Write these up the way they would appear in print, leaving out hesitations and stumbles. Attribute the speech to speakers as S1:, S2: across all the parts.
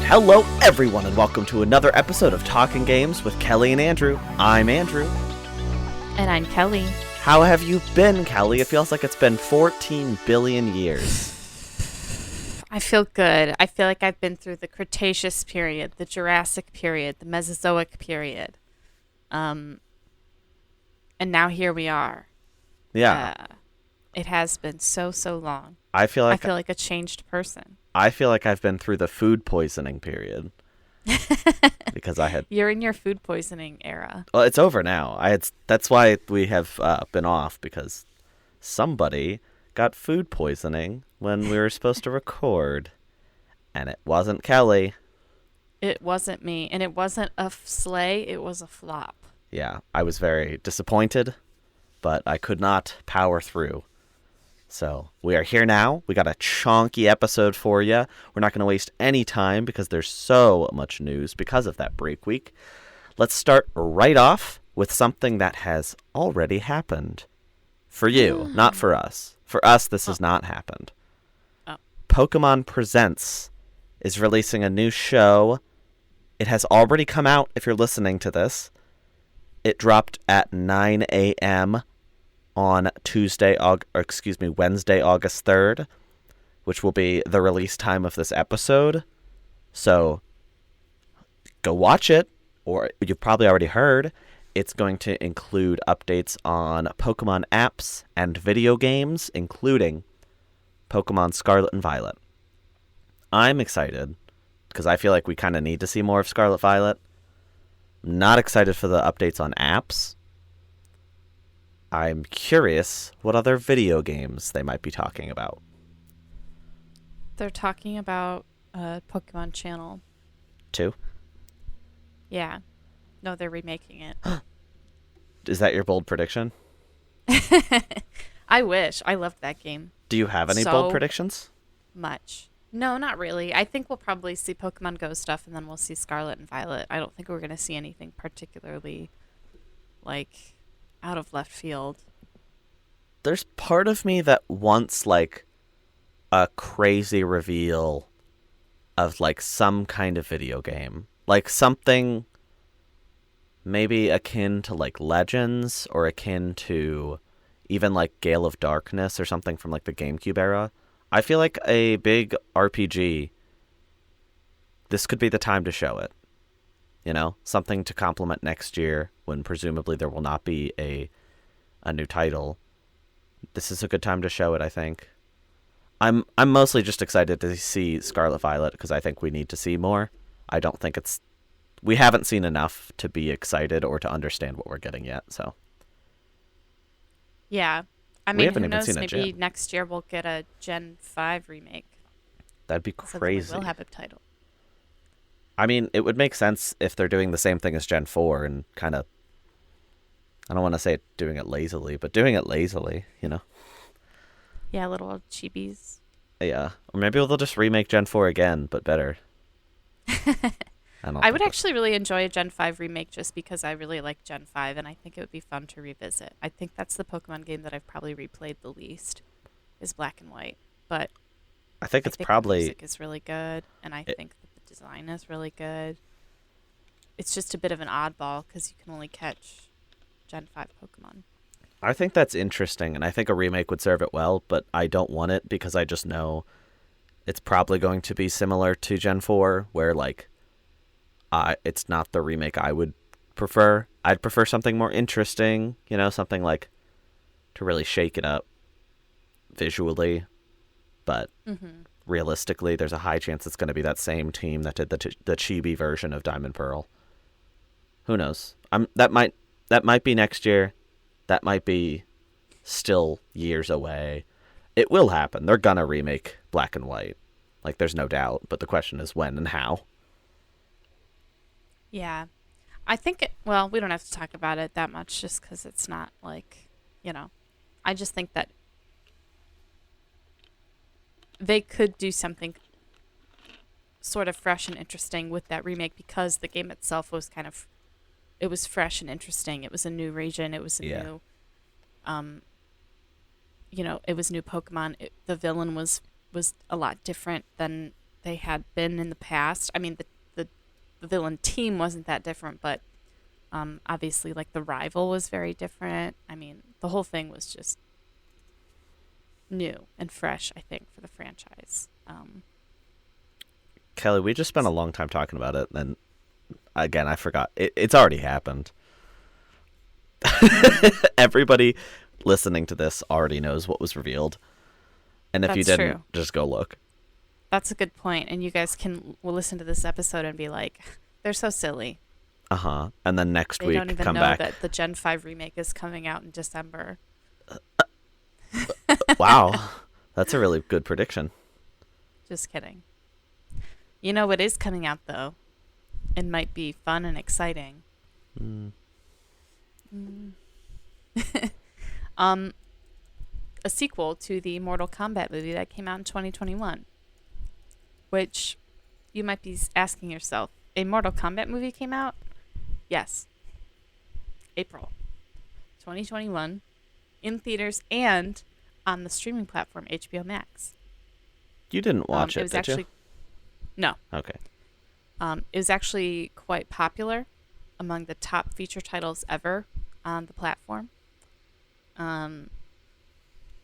S1: Hello, everyone, and welcome to another episode of Talking Games with Kellie and Andrew. I'm Andrew.
S2: And I'm Kellie.
S1: How have you been, Kellie? It feels like it's been 14 billion years.
S2: I feel good. I feel like I've been through the Cretaceous period, the Jurassic period, the Mesozoic period. And now here we are.
S1: Yeah.
S2: It has been so long.
S1: I feel like
S2: a changed person.
S1: I feel like I've been through the food poisoning period. Because I had...
S2: You're in your food poisoning era.
S1: Well, it's over now. That's why we have been off, because somebody got food poisoning when we were supposed to record. And it wasn't Kellie.
S2: It wasn't me. And it wasn't a sleigh. It was a flop.
S1: Yeah, I was very disappointed, but I could not power through. So we are here now. We got a chonky episode for you. We're not going to waste any time because there's so much news because of that break week. Let's start right off with something that has already happened. For you, not for us. For us, this has not happened.
S2: Oh.
S1: Pokemon Presents is releasing a new show. It has already come out if you're listening to this. It dropped at 9 a.m. on Wednesday, August 3rd, which will be the release time of this episode. So go watch it, or you've probably already heard. It's going to include updates on Pokemon apps and video games, including Pokemon Scarlet and Violet. I'm excited because I feel like we kind of need to see more of Scarlet Violet. Not excited for the updates on apps. I'm curious what other video games they might be talking about.
S2: They're talking about Pokemon Channel
S1: 2?
S2: Yeah. No, they're remaking it.
S1: Is that your bold prediction?
S2: I wish. I loved that game.
S1: Do you have any bold predictions?
S2: Much. No, not really. I think we'll probably see Pokemon Go stuff, and then we'll see Scarlet and Violet. I don't think we're going to see anything particularly, out of left field.
S1: There's part of me that wants, a crazy reveal of, some kind of video game. Something maybe akin to, Legends, or akin to even, Gale of Darkness, or something from, the GameCube era. I feel like a big RPG, this could be the time to show it. You know, something to complement next year when presumably there will not be a new title. This is a good time to show it, I think. I'm mostly just excited to see Scarlet Violet because I think we need to see more. I don't think we haven't seen enough to be excited or to understand what we're getting yet, so.
S2: Yeah. I mean, who knows, maybe next year we'll get a Gen 5 remake.
S1: That'd be crazy.
S2: So we'll have a title.
S1: I mean, it would make sense if they're doing the same thing as Gen 4 and kind of, I don't want to say doing it lazily, but doing it lazily, you know?
S2: Yeah, little chibis.
S1: Yeah. Or maybe they'll just remake Gen 4 again, but better.
S2: I would actually really enjoy a Gen 5 remake just because I really like Gen 5, and I think it would be fun to revisit. I think that's the Pokemon game that I've probably replayed the least, is Black and White. But
S1: I think probably...
S2: the music is really good, and I think that the design is really good. It's just a bit of an oddball because you can only catch Gen 5 Pokemon.
S1: I think that's interesting, and I think a remake would serve it well, but I don't want it because I just know it's probably going to be similar to Gen 4, where, it's not the remake I would prefer. I'd prefer something more interesting, something to really shake it up visually. But realistically, there's a high chance it's going to be that same team that did the chibi version of Diamond Pearl. Who knows? That might be next year. That might be still years away. It will happen. They're going to remake Black and White. There's no doubt. But the question is when and how.
S2: Yeah. I think, we don't have to talk about it that much just because it's not I just think that they could do something sort of fresh and interesting with that remake because the game itself was it was fresh and interesting. It was a new region. It was a new, it was new Pokemon. The villain was a lot different than they had been in the past. I mean, the villain team wasn't that different, but obviously, like, the rival was very different. I mean, the whole thing was just new and fresh, I think, for the franchise.
S1: Kelly, we just spent a long time talking about it, and again, I forgot. It's already happened. Everybody listening to this already knows what was revealed. And if you
S2: That's
S1: didn't,
S2: true.
S1: just go look.
S2: That's a good point, and you guys will listen to this episode and be like, they're so silly.
S1: Uh-huh. And then next
S2: They
S1: week,
S2: don't even
S1: come
S2: know
S1: back.
S2: that the Gen 5 remake is coming out in December.
S1: Wow. That's a really good prediction.
S2: Just kidding. You know what is coming out, though? It might be fun and exciting.
S1: Mm.
S2: A sequel to the Mortal Kombat movie that came out in 2021. Which you might be asking yourself, a Mortal Kombat movie came out? Yes. April 2021 in theaters and on the streaming platform HBO Max.
S1: You didn't watch
S2: It
S1: it,
S2: was
S1: did
S2: actually
S1: you?
S2: no.
S1: Okay.
S2: It was actually quite popular among the top feature titles ever on the platform,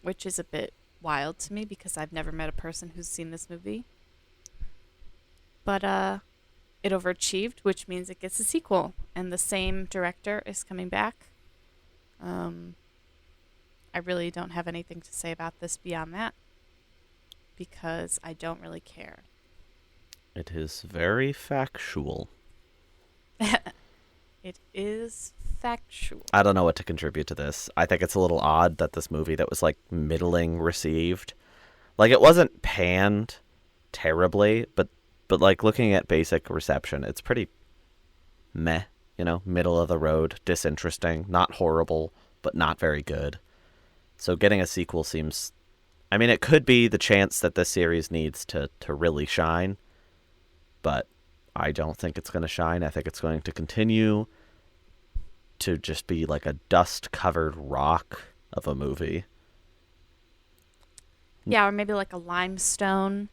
S2: which is a bit wild to me because I've never met a person who's seen this movie. But it overachieved, which means it gets a sequel, and the same director is coming back. I really don't have anything to say about this beyond that because I don't really care.
S1: It is very factual.
S2: It is factual.
S1: I don't know what to contribute to this. I think it's a little odd that this movie that was, like, middling received. Like, it wasn't panned terribly, but like, looking at basic reception, it's pretty meh, you know? Middle of the road, disinteresting, not horrible, but not very good. So getting a sequel seems... I mean, it could be the chance that this series needs to really shine, but I don't think it's going to shine. I think it's going to continue to just be like a dust-covered rock of a movie.
S2: Yeah, or maybe like a limestone.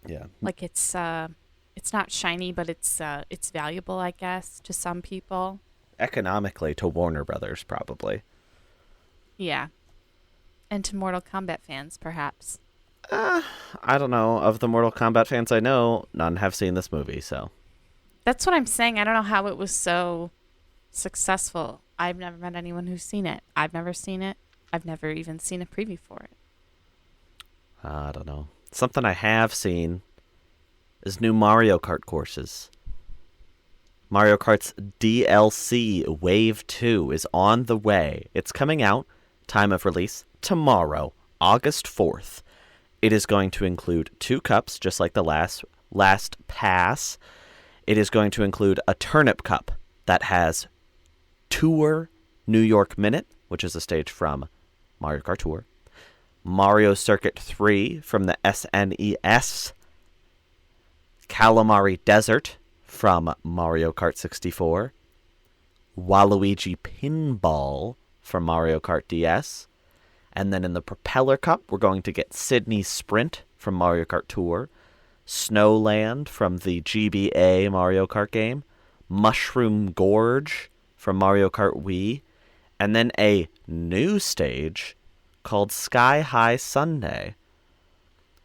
S1: Yeah.
S2: Like it's not shiny, but it's valuable, I guess, to some people.
S1: Economically, to Warner Brothers, probably.
S2: Yeah. And to Mortal Kombat fans, perhaps.
S1: I don't know. Of the Mortal Kombat fans I know, none have seen this movie, so...
S2: That's what I'm saying. I don't know how it was so successful. I've never met anyone who's seen it. I've never seen it. I've never even seen a preview for it.
S1: I don't know. Something I have seen is new Mario Kart courses. Mario Kart's DLC Wave 2 is on the way. It's coming out, time of release, tomorrow, August 4th. It is going to include 2 cups, just like the last pass. It is going to include a turnip cup that has Tour New York Minute, which is a stage from Mario Kart Tour. Mario Circuit 3 from the SNES. Calamari Desert from Mario Kart 64. Waluigi Pinball from Mario Kart DS. And then in the Propeller Cup, we're going to get Sydney Sprint from Mario Kart Tour. Snowland from the GBA Mario Kart game. Mushroom Gorge from Mario Kart Wii. And then a new stage called Sky High Sunday.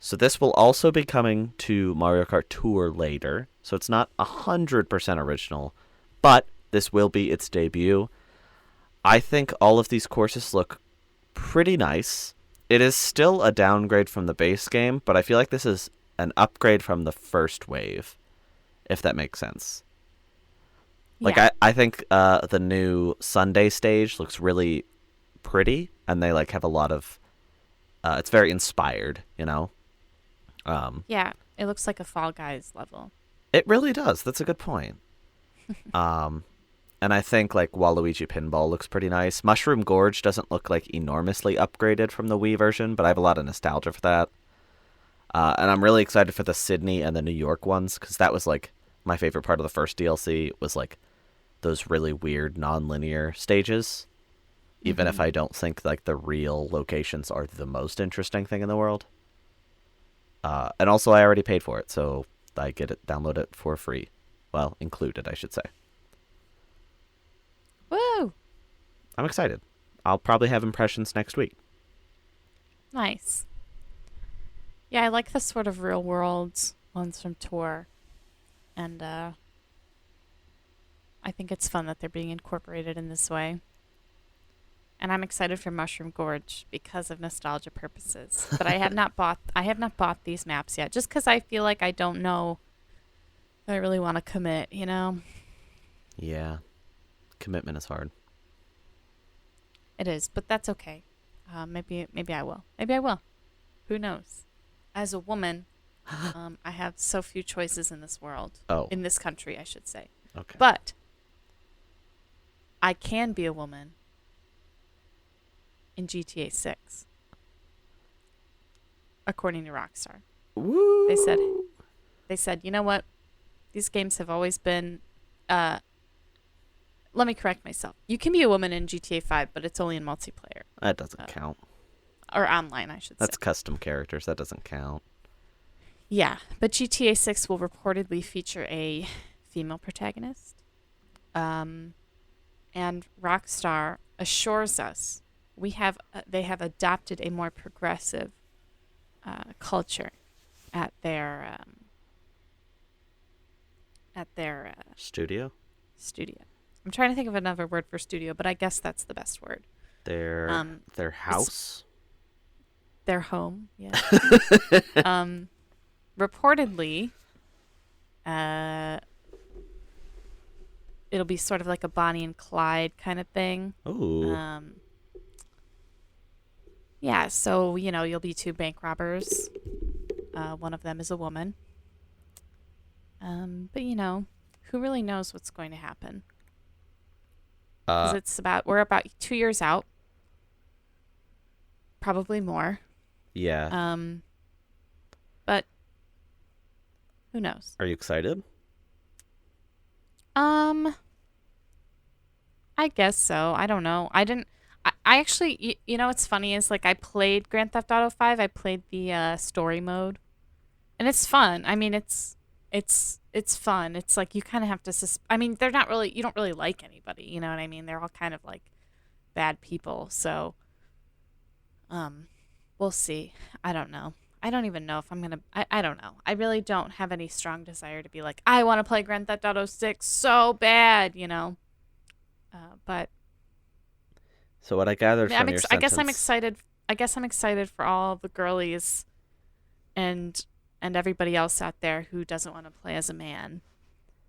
S1: So this will also be coming to Mario Kart Tour later. So it's not 100% original, but this will be its debut. I think all of these courses look pretty nice. It is still a downgrade from the base game, but I feel like this is an upgrade from the first wave, if that makes sense. Like,
S2: Yeah.
S1: I think the new Sunday stage looks really pretty, and they like have a lot of it's very inspired, you know.
S2: Yeah, it looks like a Fall Guys level.
S1: It really does. That's a good point. And I think like Waluigi Pinball looks pretty nice. Mushroom Gorge doesn't look like enormously upgraded from the Wii version, but I have a lot of nostalgia for that. And I'm really excited for the Sydney and the New York ones, because that was like my favorite part of the first DLC, was like those really weird non-linear stages. Even if I don't think like the real locations are the most interesting thing in the world. And also, I already paid for it, so I get it, download it for free. Well, included, I should say.
S2: Woo!
S1: I'm excited. I'll probably have impressions next week.
S2: Nice. Yeah, I like the sort of real world ones from Tour. And I think it's fun that they're being incorporated in this way. And I'm excited for Mushroom Gorge because of nostalgia purposes. But I have not bought these maps yet, just because I feel like I don't know if I really want to commit, you know?
S1: Yeah. Commitment is hard.
S2: It is, but that's okay. Maybe I will. Maybe I will. Who knows? As a woman, I have so few choices in this world.
S1: Oh.
S2: In this country, I should say.
S1: Okay.
S2: But I can be a woman in GTA 6, according to Rockstar.
S1: Woo!
S2: They said, you know what? These games have always been. Let me correct myself. You can be a woman in GTA 5, but it's only in multiplayer.
S1: That doesn't count.
S2: Or online, I should say.
S1: That's custom characters. That doesn't count.
S2: Yeah, but GTA 6 will reportedly feature a female protagonist. And Rockstar assures us they have adopted a more progressive culture at their
S1: Studio?
S2: studio. I'm trying to think of another word for studio, but I guess that's the best word.
S1: Their house?
S2: Their home, yeah. Reportedly, it'll be sort of like a Bonnie and Clyde kind of thing.
S1: Ooh.
S2: Yeah, so, you'll be two bank robbers. One of them is a woman. But, who really knows what's going to happen? Because we're about 2 years out. Probably more.
S1: Yeah.
S2: But who knows?
S1: Are you excited?
S2: I guess so. I don't know. I actually, what's funny is like I played Grand Theft Auto 5. I played the story mode, and it's fun. I mean, it's fun. It's like you kind of have to. I mean, they're not really. You don't really like anybody. You know what I mean? They're all kind of like bad people. So, we'll see. I don't know. I don't even know if I'm gonna. I don't know. I really don't have any strong desire to be like I want to play Grand Theft Auto 6 so bad. But.
S1: So what I gathered from your
S2: I guess
S1: sentence...
S2: I'm excited. I guess I'm excited for all the girlies, and everybody else out there who doesn't want to play as a man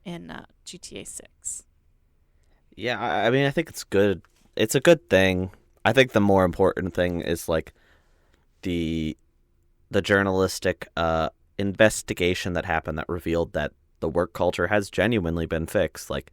S2: in GTA 6.
S1: Yeah, I mean, I think it's good. It's a good thing. I think the more important thing is like the journalistic investigation that happened that revealed that the work culture has genuinely been fixed. Like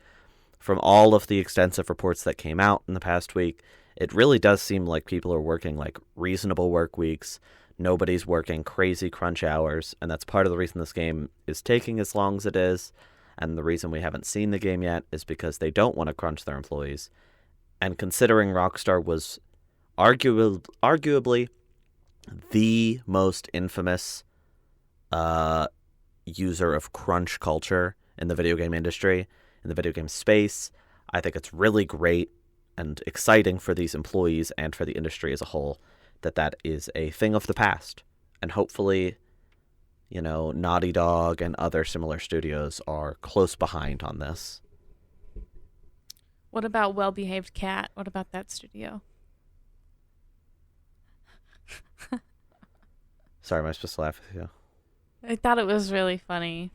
S1: from all of the extensive reports that came out in the past week, it really does seem like people are working like reasonable work weeks. Nobody's working crazy crunch hours, and that's part of the reason this game is taking as long as it is. And the reason we haven't seen the game yet is because they don't want to crunch their employees. And considering Rockstar was arguably the most infamous user of crunch culture in the video game industry, in the video game space, I think it's really great and exciting for these employees and for the industry as a whole that is a thing of the past. And hopefully, Naughty Dog and other similar studios are close behind on this.
S2: What about Well Behaved Cat? What about that studio?
S1: Sorry, am I supposed to laugh with you?
S2: I thought it was really funny.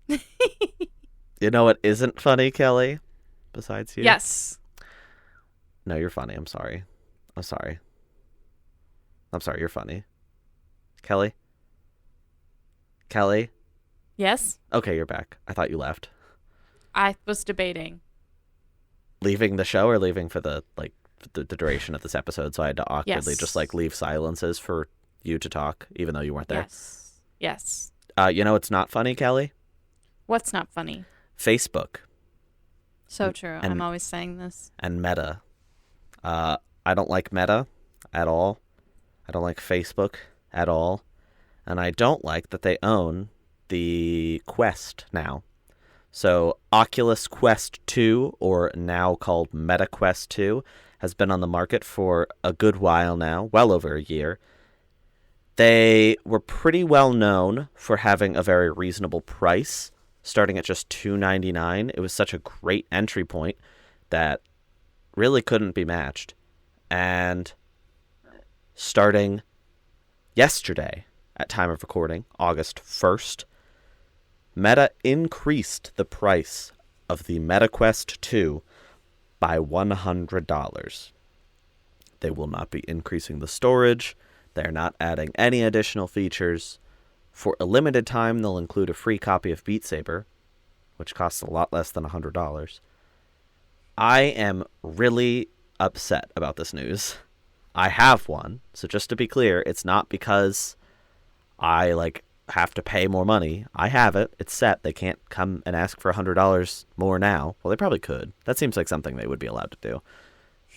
S1: You know what isn't funny, Kelly? Besides you?
S2: Yes.
S1: No, you're funny. I'm sorry. You're funny. Kelly?
S2: Yes?
S1: Okay, you're back. I thought you left.
S2: I was debating.
S1: Leaving the show or leaving for the duration of this episode, so I had to awkwardly
S2: Yes.
S1: just leave silences for you to talk, even though you weren't there.
S2: Yes.
S1: It's not funny, Kelly?
S2: What's not funny?
S1: Facebook.
S2: So true. I'm always saying this.
S1: And Meta. I don't like Meta at all. I don't like Facebook at all. And I don't like that they own the Quest now. So Oculus Quest 2, or now called Meta Quest 2, has been on the market for a good while now, well over a year. They were pretty well known for having a very reasonable price, starting at just $299. It was such a great entry point that really couldn't be matched. And starting yesterday, at time of recording, August 1st, Meta increased the price of the Meta Quest 2 by $100. They will not be increasing the storage. They're not adding any additional features. For a limited time, they'll include a free copy of Beat Saber, which costs a lot less than $100. I am really upset about this news. I have one, so just to be clear, it's not because I have to pay more money. I have it. It's set. They can't come and ask for $100 more now. Well, they probably could. That seems like something they would be allowed to do.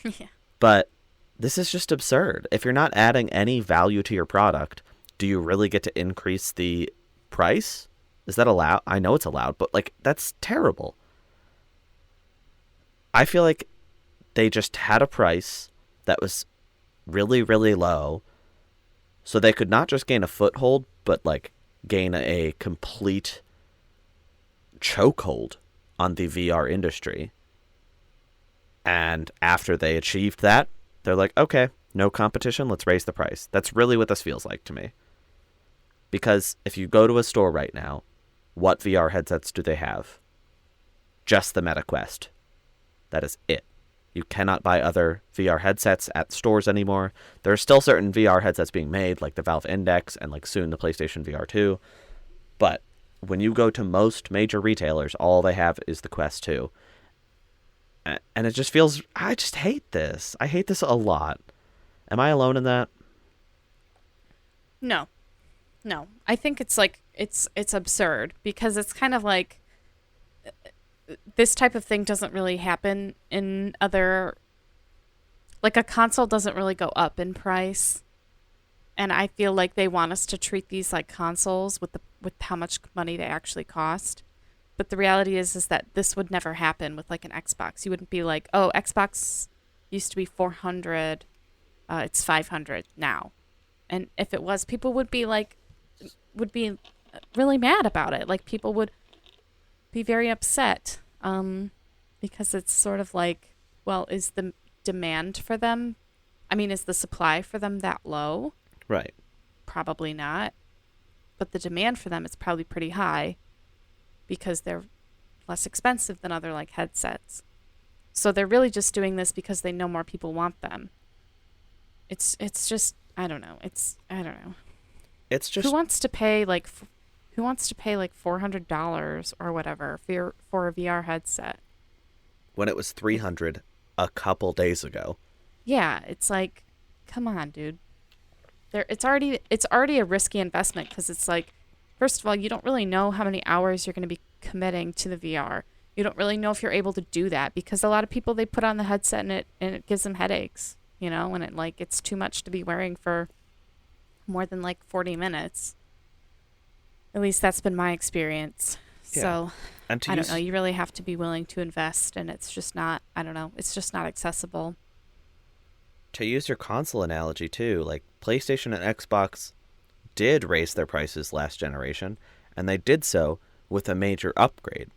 S2: Yeah.
S1: But this is just absurd. If you're not adding any value to your product, do you really get to increase the price? Is that allowed? I know it's allowed, but that's terrible. I feel like they just had a price that was really, really low, so they could not just gain a foothold, but gain a complete chokehold on the VR industry. And after they achieved that, they're like, okay, no competition, let's raise the price. That's really what this feels like to me. Because if you go to a store right now, what VR headsets do they have? Just the Meta Quest. That is it. You cannot buy other VR headsets at stores anymore. There are still certain VR headsets being made, like the Valve Index and soon the PlayStation VR 2. But when you go to most major retailers, all they have is the Quest 2. And it just feels... I just hate this. I hate this a lot. Am I alone in that?
S2: No. I think it's it's absurd because it's kind of like this type of thing doesn't really happen in other... a console doesn't really go up in price. And I feel like they want us to treat these like consoles with how much money they actually cost. But the reality is that this would never happen with an Xbox. You wouldn't be like, oh, Xbox used to be $400, it's $500 now. And if it was, people would be really mad about it. People would be very upset because it's sort of well, is the demand for them, is the supply for them that low?
S1: Right.
S2: Probably not. But the demand for them is probably pretty high because they're less expensive than other headsets. So they're really just doing this because they know more people want them. It's just I don't know. I don't know.
S1: It's just
S2: who wants to pay $400 or whatever for a VR headset
S1: when it was $300 a couple days ago.
S2: Yeah, it's come on, dude. It's already a risky investment because it's first of all, you don't really know how many hours you're going to be committing to the VR. You don't really know if you're able to do that because a lot of people, they put on the headset and it gives them headaches, and it's too much to be wearing for more than 40 minutes. At least that's been my experience. Yeah. So I don't know. You really have to be willing to invest, and it's just not, I don't know. It's just not accessible.
S1: To use your console analogy too, PlayStation and Xbox did raise their prices last generation, and they did so with a major upgrade.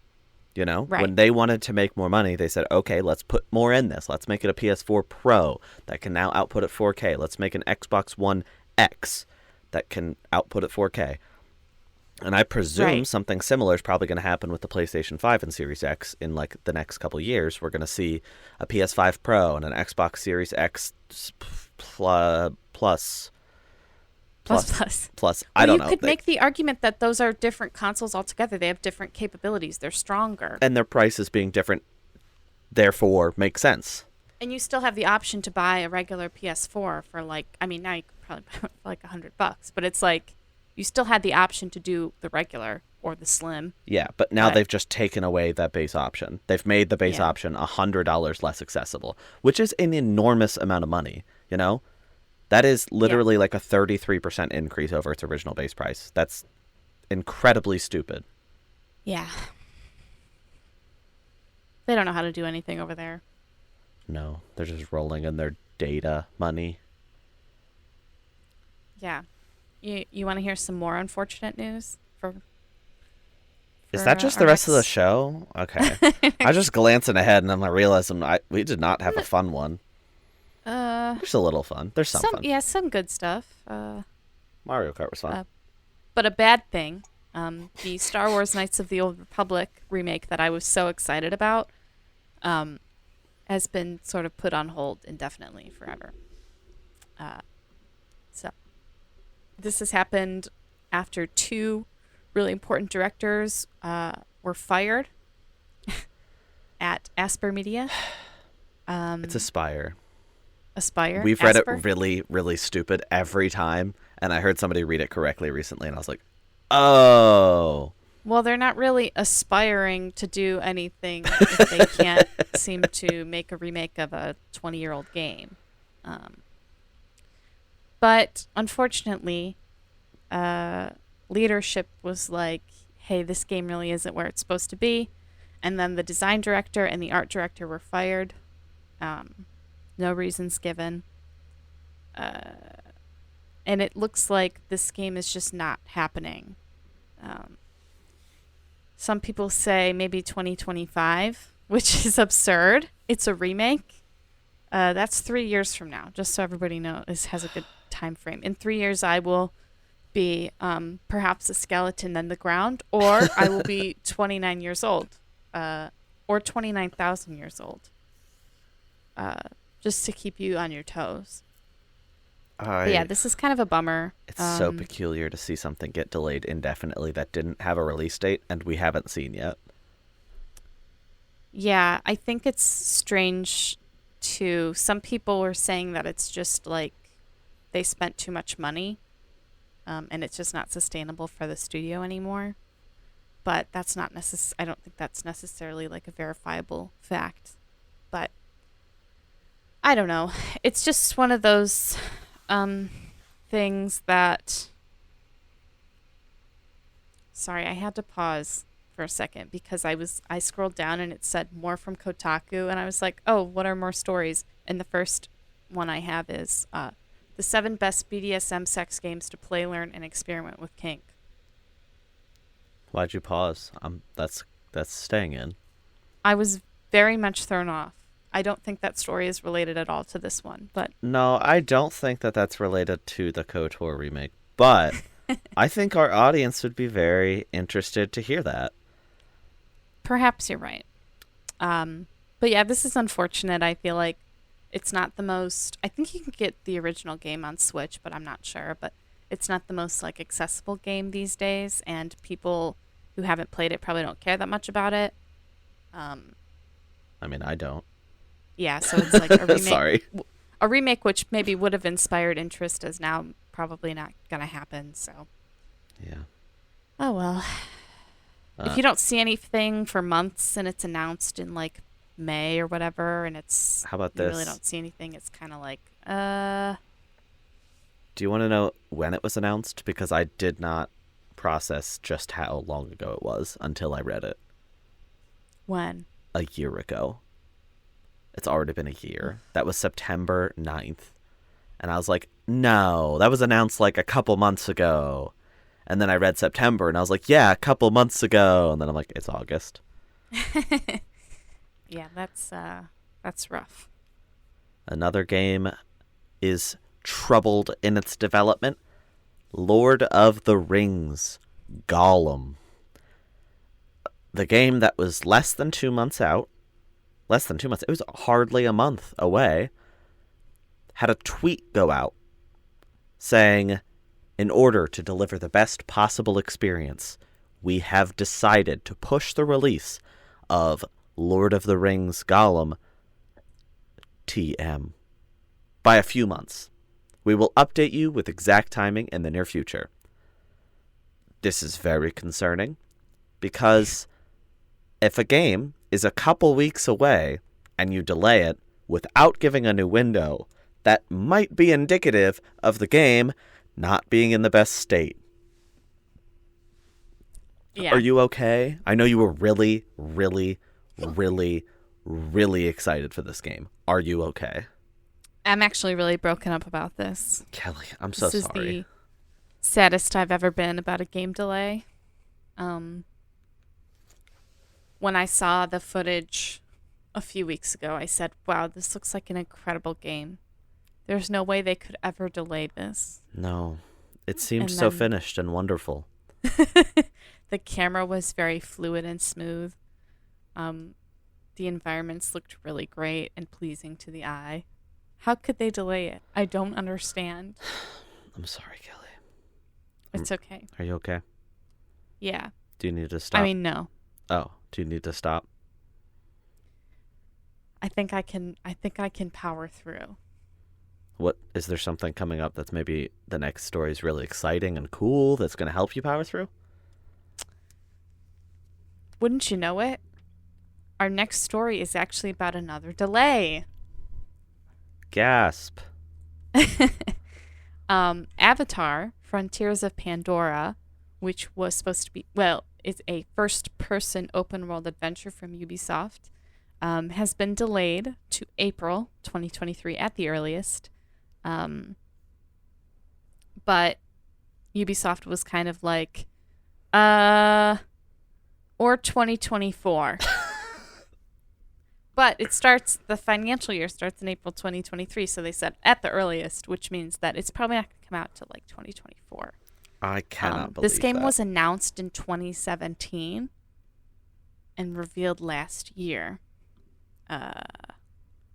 S2: Right.
S1: When they wanted to make more money, they said, okay, let's put more in this. Let's make it a PS4 Pro that can now output at 4K. Let's make an Xbox One X that can output at 4K. And I presume something similar is probably going to happen with the PlayStation 5 and Series X in the next couple of years. We're going to see a PS5 Pro and an Xbox Series X plus. I don't know.
S2: You could make the argument that those are different consoles altogether. They have different capabilities. They're stronger.
S1: And their prices being different, therefore, makes sense.
S2: And you still have the option to buy a regular PS4 for now you could probably buy it for $100, but it's you still had the option to do the regular or the slim.
S1: Yeah, but now they've just taken away that base option. They've made the base option $100 less accessible, which is an enormous amount of money, That is literally like a 33% increase over its original base price. That's incredibly stupid.
S2: Yeah. They don't know how to do anything over there.
S1: No, they're just rolling in their data money.
S2: Yeah. You want to hear some more unfortunate news
S1: Is that just the rest of the show? Okay. I was just glancing ahead and I'm realizing we did not have a fun one. There's a little fun. There's some fun.
S2: Yeah, some good stuff.
S1: Mario Kart was fun.
S2: But a bad thing, the Star Wars Knights of the Old Republic remake that I was so excited about has been sort of put on hold indefinitely forever. So this has happened after 2 really important directors were fired at Asper Media.
S1: It's Aspire.
S2: Aspire?
S1: We've read it really, really stupid every time, and I heard somebody read it correctly recently, and I was like, oh.
S2: Well, they're not really aspiring to do anything if they can't seem to make a remake of a 20-year-old game. But unfortunately, leadership was like, hey, this game really isn't where it's supposed to be. And then the design director and the art director were fired. No reasons given. And it looks like this game is just not happening. Some people say maybe 2025, which is absurd. It's a remake. That's 3 years from now, just so everybody knows, has a good time frame. In 3 years, I will be perhaps a skeleton in the ground, or I will be 29 years old, or 29,000 years old, just to keep you on your toes. But yeah, this is kind of a bummer.
S1: It's so peculiar to see something get delayed indefinitely that didn't have a release date and we haven't seen yet.
S2: Yeah, I think it's strange too. Some people were saying that it's just like they spent too much money and it's just not sustainable for the studio anymore. But that's not I don't think that's necessarily like a verifiable fact. But I don't know. It's just one of those things that... Sorry, I had to pause for a second because I scrolled down and it said more from Kotaku and I was like, oh, what are more stories? And the first one I have is the 7 best BDSM sex games to play, learn, and experiment with kink.
S1: Why'd you pause? That's staying in.
S2: I was very much thrown off. I don't think that story is related at all to this one, but...
S1: No, I don't think that that's related to the KOTOR remake, but I think our audience would be very interested to hear that.
S2: Perhaps you're right. But yeah, this is unfortunate. I feel like it's not the most... I think you can get the original game on Switch, but I'm not sure. But it's not the most like accessible game these days, and people who haven't played it probably don't care that much about it.
S1: I mean, I don't.
S2: Yeah, so it's like a remake.
S1: Sorry.
S2: A remake which maybe would have inspired interest is now probably not going to happen, so.
S1: Yeah.
S2: Oh, well. If you don't see anything for months and it's announced in like May or whatever and it's...
S1: How about
S2: you
S1: this?
S2: really don't see anything, it's kind of like,
S1: Do you want to know when it was announced? Because I did not process just how long ago it was until I read it.
S2: When?
S1: A year ago. It's already been a year. That was September 9th. And I was like, no, that was announced like a couple months ago. And then I read September and I was like, yeah, a couple months ago. And then I'm like, it's August.
S2: Yeah, that's rough.
S1: Another game is troubled in its development. Lord of the Rings, Gollum. The game that was less than 2 months out, it was hardly a month away, had a tweet go out saying, in order to deliver the best possible experience, we have decided to push the release of Lord of the Rings Gollum TM by a few months. We will update you with exact timing in the near future. This is very concerning because if a game is a couple weeks away and you delay it without giving a new window, that might be indicative of the game not being in the best state.
S2: Yeah.
S1: Are you okay? I know you were really, really, really, really excited for this game. Are you okay?
S2: I'm actually really broken up about this.
S1: Kelly, I'm so sorry.
S2: This is the saddest I've ever been about a game delay. When I saw the footage a few weeks ago, I said, wow, this looks like an incredible game. There's no way they could ever delay this.
S1: No. It seemed so finished and wonderful.
S2: The camera was very fluid and smooth. The environments looked really great and pleasing to the eye. How could they delay it? I don't understand.
S1: I'm sorry, Kelly.
S2: It's okay.
S1: Are you okay?
S2: Yeah.
S1: Do you need to stop?
S2: I mean, no.
S1: Oh, do you need to stop?
S2: I think I can power through.
S1: What, is there something coming up that's maybe the next story is really exciting and cool that's going to help you power through?
S2: Wouldn't you know it? Our next story is actually about another delay.
S1: Gasp.
S2: Avatar, Frontiers of Pandora, which was supposed to be, well, it's a first-person open-world adventure from Ubisoft, has been delayed to April 2023 at the earliest. But Ubisoft was kind of like, or 2024. But the financial year starts in April 2023, so they said at the earliest, which means that it's probably not going to come out till like 2024.
S1: I cannot believe
S2: this game
S1: that.
S2: was announced in 2017 and revealed last year.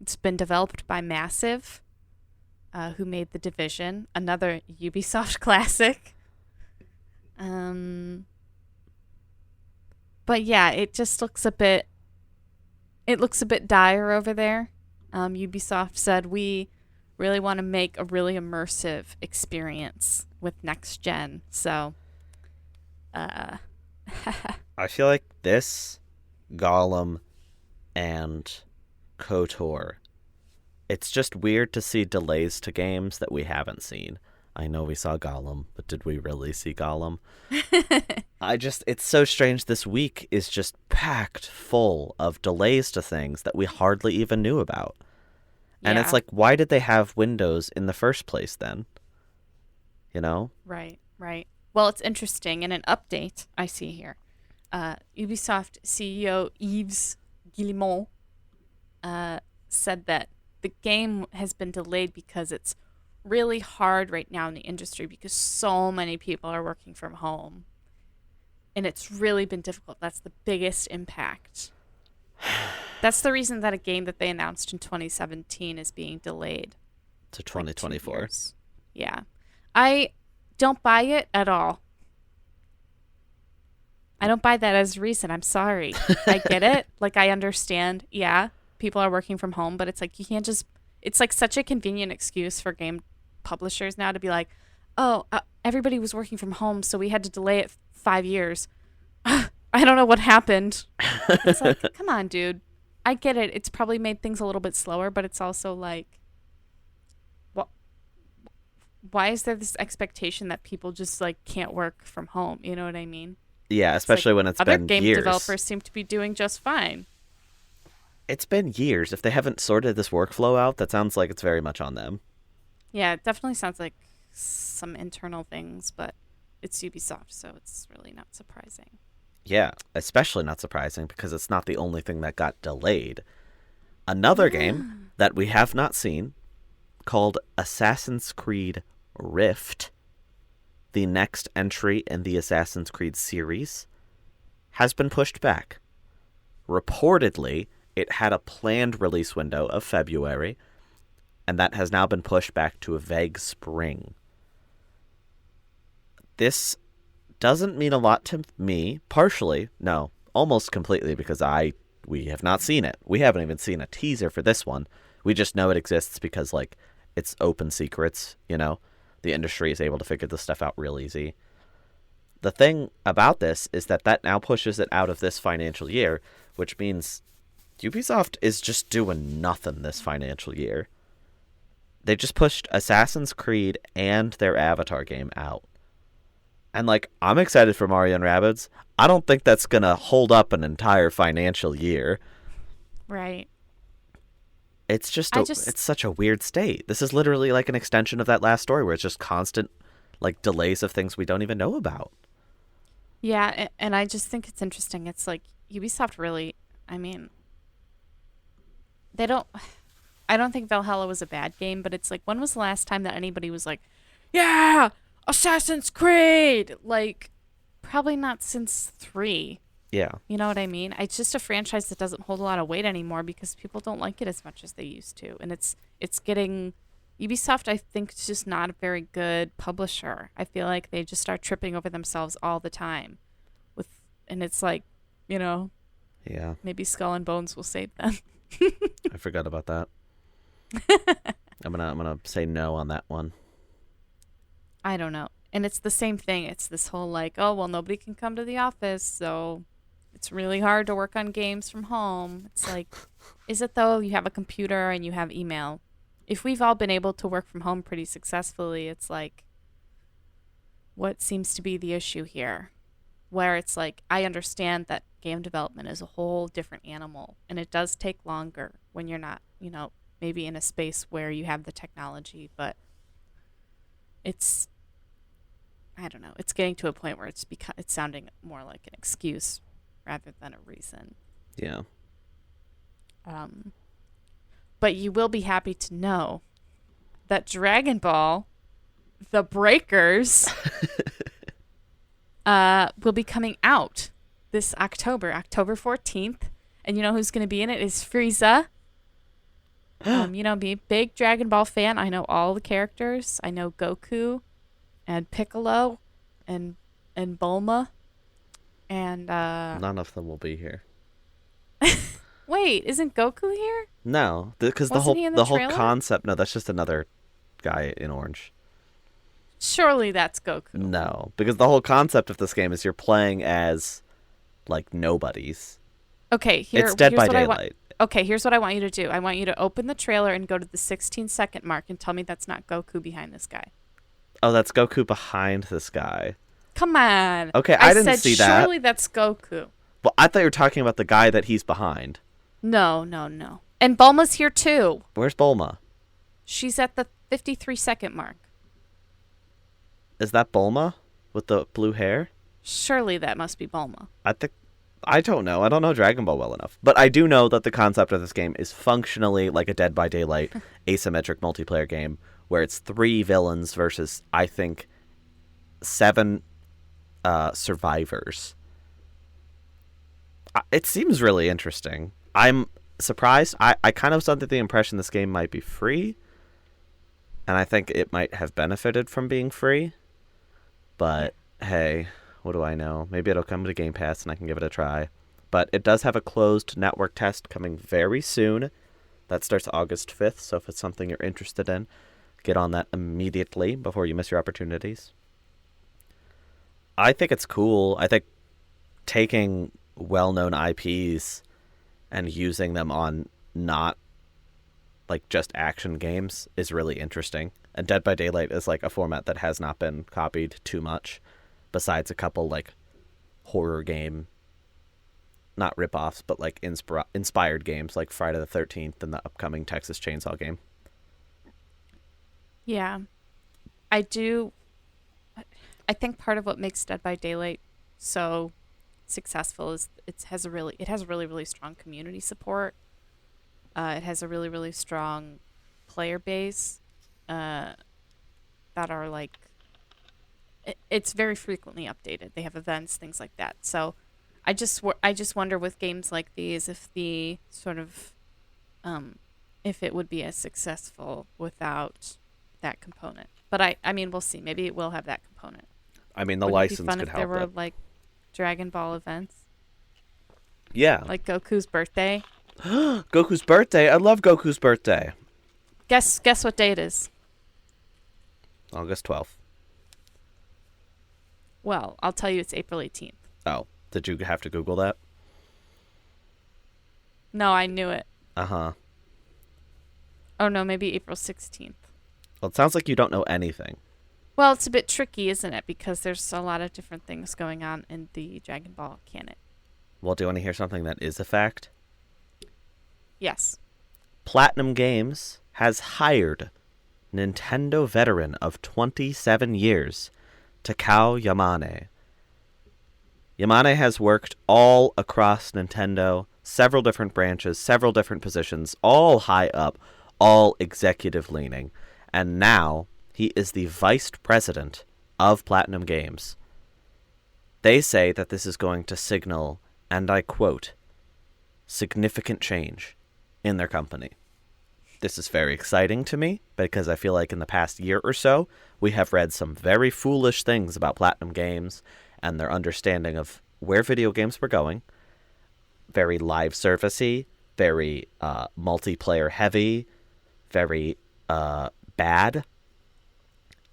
S2: It's been developed by Massive, who made The Division, another Ubisoft classic. But yeah, it just looks a bit dire over there. Ubisoft said, we really want to make a really immersive experience with next gen. So,
S1: I feel like this, Gollum, and KOTOR, it's just weird to see delays to games that we haven't seen. I know we saw Gollum, but did we really see Gollum? It's so strange. This week is just packed full of delays to things that we hardly even knew about. And it's like, why did they have Windows in the first place then? You know?
S2: Right. Well, it's interesting. In an update I see here, Ubisoft CEO Yves Guillemot said that the game has been delayed because it's really hard right now in the industry because so many people are working from home. And it's really been difficult. That's the biggest impact. That's the reason that a game that they announced in 2017 is being delayed
S1: to 2024.
S2: Like yeah. I don't buy it at all. I don't buy that as a reason. I'm sorry. I get it. Like, I understand. Yeah, people are working from home, but it's like you can't just... It's like such a convenient excuse for game publishers now to be like, oh, everybody was working from home, so we had to delay it 5 years. I don't know what happened. It's like, come on, dude. I get it. It's probably made things a little bit slower, but it's also like, why is there this expectation that people just like can't work from home? You know what I mean?
S1: Yeah, especially when it's been years.
S2: Other game developers seem to be doing just fine.
S1: It's been years. If they haven't sorted this workflow out, that sounds like it's very much on them.
S2: Yeah, it definitely sounds like some internal things, but it's Ubisoft, so it's really not surprising.
S1: Yeah, especially not surprising because it's not the only thing that got delayed. Another game that we have not seen, called Assassin's Creed Rift, the next entry in the Assassin's Creed series, has been pushed back. Reportedly, it had a planned release window of February, and that has now been pushed back to a vague spring. This doesn't mean a lot to me, partially, no, almost completely, because we have not seen it. We haven't even seen a teaser for this one. We just know it exists because, like, it's open secrets, you know? The industry is able to figure this stuff out real easy. The thing about this is that now pushes it out of this financial year, which means Ubisoft is just doing nothing this financial year. They just pushed Assassin's Creed and their Avatar game out. And, like, I'm excited for Mario and Rabbids. I don't think that's going to hold up an entire financial year.
S2: Right.
S1: It's just, it's such a weird state. This is literally like an extension of that last story where it's just constant, like, delays of things we don't even know about.
S2: Yeah, and I just think it's interesting. It's like Ubisoft really, I mean, they don't, I don't think Valhalla was a bad game, but it's like, when was the last time that anybody was like, yeah, Assassin's Creed? Like, probably not since 3.
S1: Yeah.
S2: You know what I mean? It's just a franchise that doesn't hold a lot of weight anymore because people don't like it as much as they used to. And it's getting Ubisoft, I think, is just not a very good publisher. I feel like they just start tripping over themselves all the time. And it's like, you know,
S1: yeah,
S2: maybe Skull and Bones will save them.
S1: I forgot about that. I'm gonna say no on that one.
S2: I don't know. And it's the same thing. It's this whole like, oh, well, nobody can come to the office, so it's really hard to work on games from home. It's like, is it though? You have a computer and you have email. If we've all been able to work from home pretty successfully, it's like, what seems to be the issue here? Where it's like, I understand that game development is a whole different animal, and it does take longer when you're not, you know, maybe in a space where you have the technology, but it's, I don't know, it's getting to a point where it's sounding more like an excuse rather than a reason.
S1: Yeah.
S2: But you will be happy to know that Dragon Ball, The Breakers, will be coming out this October 14th. And you know who's going to be in it is Frieza. You know, be a big Dragon Ball fan. I know all the characters. I know Goku and Piccolo and Bulma. And
S1: none of them will be here.
S2: Wait, isn't Goku here?
S1: No, because the whole concept. No, that's just another guy in orange.
S2: Surely that's Goku.
S1: No, because the whole concept of this game is you're playing as, like, nobodies.
S2: Okay,
S1: it's Dead by Daylight.
S2: Okay, here's what I want you to do. I want you to open the trailer and go to the 16-second mark and tell me that's not Goku behind this guy.
S1: Oh, that's Goku behind this guy.
S2: Come on.
S1: Okay, I didn't see that.
S2: Surely that's Goku.
S1: Well, I thought you were talking about the guy that he's behind.
S2: No. And Bulma's here too.
S1: Where's Bulma?
S2: She's at the 53-second mark.
S1: Is that Bulma with the blue hair?
S2: Surely that must be Bulma.
S1: I don't know. I don't know Dragon Ball well enough. But I do know that the concept of this game is functionally like a Dead by Daylight asymmetric multiplayer game where it's 3 villains versus, I think, 7 survivors. It seems really interesting. I'm surprised. I kind of was under the impression this game might be free. And I think it might have benefited from being free. But, hey, what do I know? Maybe it'll come to Game Pass and I can give it a try. But it does have a closed network test coming very soon. That starts August 5th, so if it's something you're interested in, get on that immediately before you miss your opportunities. I think it's cool. I think taking well-known IPs and using them on not, like, just action games is really interesting. And Dead by Daylight is, like, a format that has not been copied too much, besides a couple, like, horror game, not rip-offs, but, like, inspired games, like Friday the 13th and the upcoming Texas Chainsaw game.
S2: Yeah. I think part of what makes Dead by Daylight so successful is it has a really, really strong community support. It has a really, really strong player base that are like, it's very frequently updated. They have events, things like that. So I just wonder with games like these if the sort of if it would be as successful without that component. But I mean, we'll see. Maybe it will have that component.
S1: I mean, the
S2: Wouldn't
S1: license
S2: it be fun
S1: could
S2: if
S1: help
S2: there were
S1: it.
S2: like Dragon Ball events?
S1: Yeah.
S2: Like Goku's birthday.
S1: Goku's birthday. I love Goku's birthday.
S2: Guess what day it is?
S1: August 12th.
S2: Well, I'll tell you it's April 18th.
S1: Oh, did you have to Google that?
S2: No, I knew it.
S1: Uh-huh.
S2: Oh, no, maybe April 16th.
S1: Well, it sounds like you don't know anything.
S2: Well, it's a bit tricky, isn't it? Because there's a lot of different things going on in the Dragon Ball canon.
S1: Well, do you want to hear something that is a fact?
S2: Yes.
S1: Platinum Games has hired Nintendo veteran of 27 years, Takao Yamane. Yamane has worked all across Nintendo, several different branches, several different positions, all high up, all executive leaning. And now he is the vice president of Platinum Games. They say that this is going to signal, and I quote, significant change in their company. This is very exciting to me because I feel like in the past year or so, we have read some very foolish things about Platinum Games and their understanding of where video games were going. Very live servicey, very multiplayer heavy, very bad.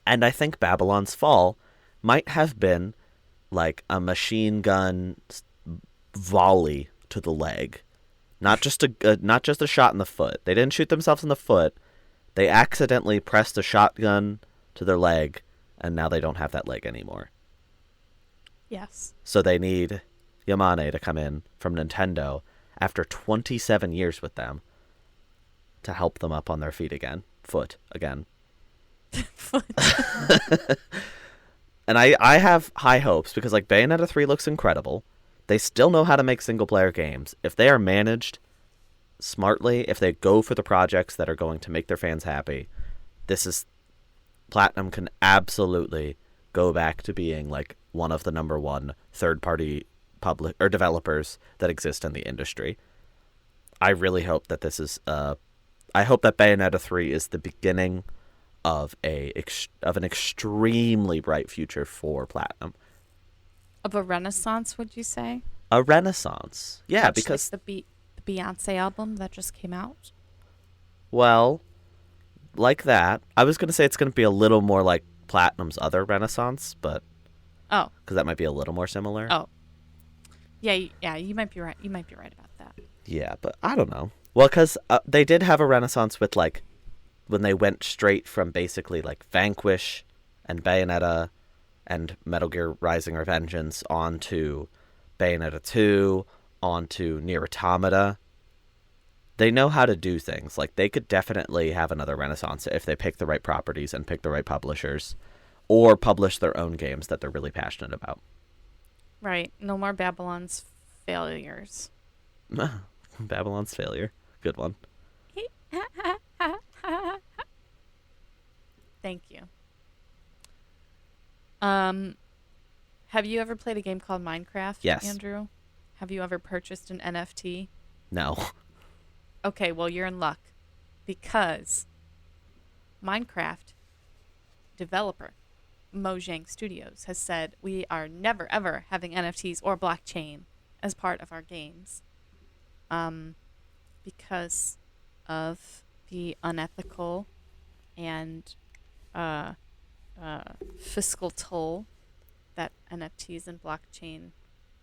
S1: And I think Babylon's Fall might have been like a machine gun volley to the leg. Not just a shot in the foot. They didn't shoot themselves in the foot. They accidentally pressed a shotgun to their leg, and now they don't have that leg anymore.
S2: Yes.
S1: So they need Yamane to come in from Nintendo after 27 years with them to help them up on their feet again. Foot again.
S2: Foot.
S1: And I have high hopes because like Bayonetta 3 looks incredible. They still know how to make single-player games. If they are managed smartly, if they go for the projects that are going to make their fans happy, Platinum can absolutely go back to being like one of the number one third-party developers that exist in the industry. I really hope that I hope that Bayonetta 3 is the beginning of an extremely bright future for Platinum.
S2: Of a renaissance, would you say?
S1: A renaissance. Yeah,
S2: Much
S1: because
S2: like the Beyonce album that just came out.
S1: well, like that. I was going to say it's going to be a little more like Platinum's other renaissance, but
S2: Oh.
S1: because that might be a little more similar.
S2: Oh. Yeah, you might be right. You might be right about that.
S1: Yeah, but I don't know. Well, because they did have a renaissance with like when they went straight from basically like Vanquish and Bayonetta and Metal Gear Rising Revengeance onto Bayonetta 2, onto Nier Automata. They know how to do things. Like, they could definitely have another renaissance if they pick the right properties and pick the right publishers, or publish their own games that they're really passionate about.
S2: Right. No more Babylon's failures.
S1: Babylon's Failure. Good one.
S2: Thank you. Have you ever played a game called Minecraft,
S1: Yes.
S2: Andrew? Have you ever purchased an NFT?
S1: No.
S2: Okay, well, you're in luck. Because Minecraft developer Mojang Studios has said we are never, ever having NFTs or blockchain as part of our games. Because of the unethical and fiscal toll that NFTs and blockchain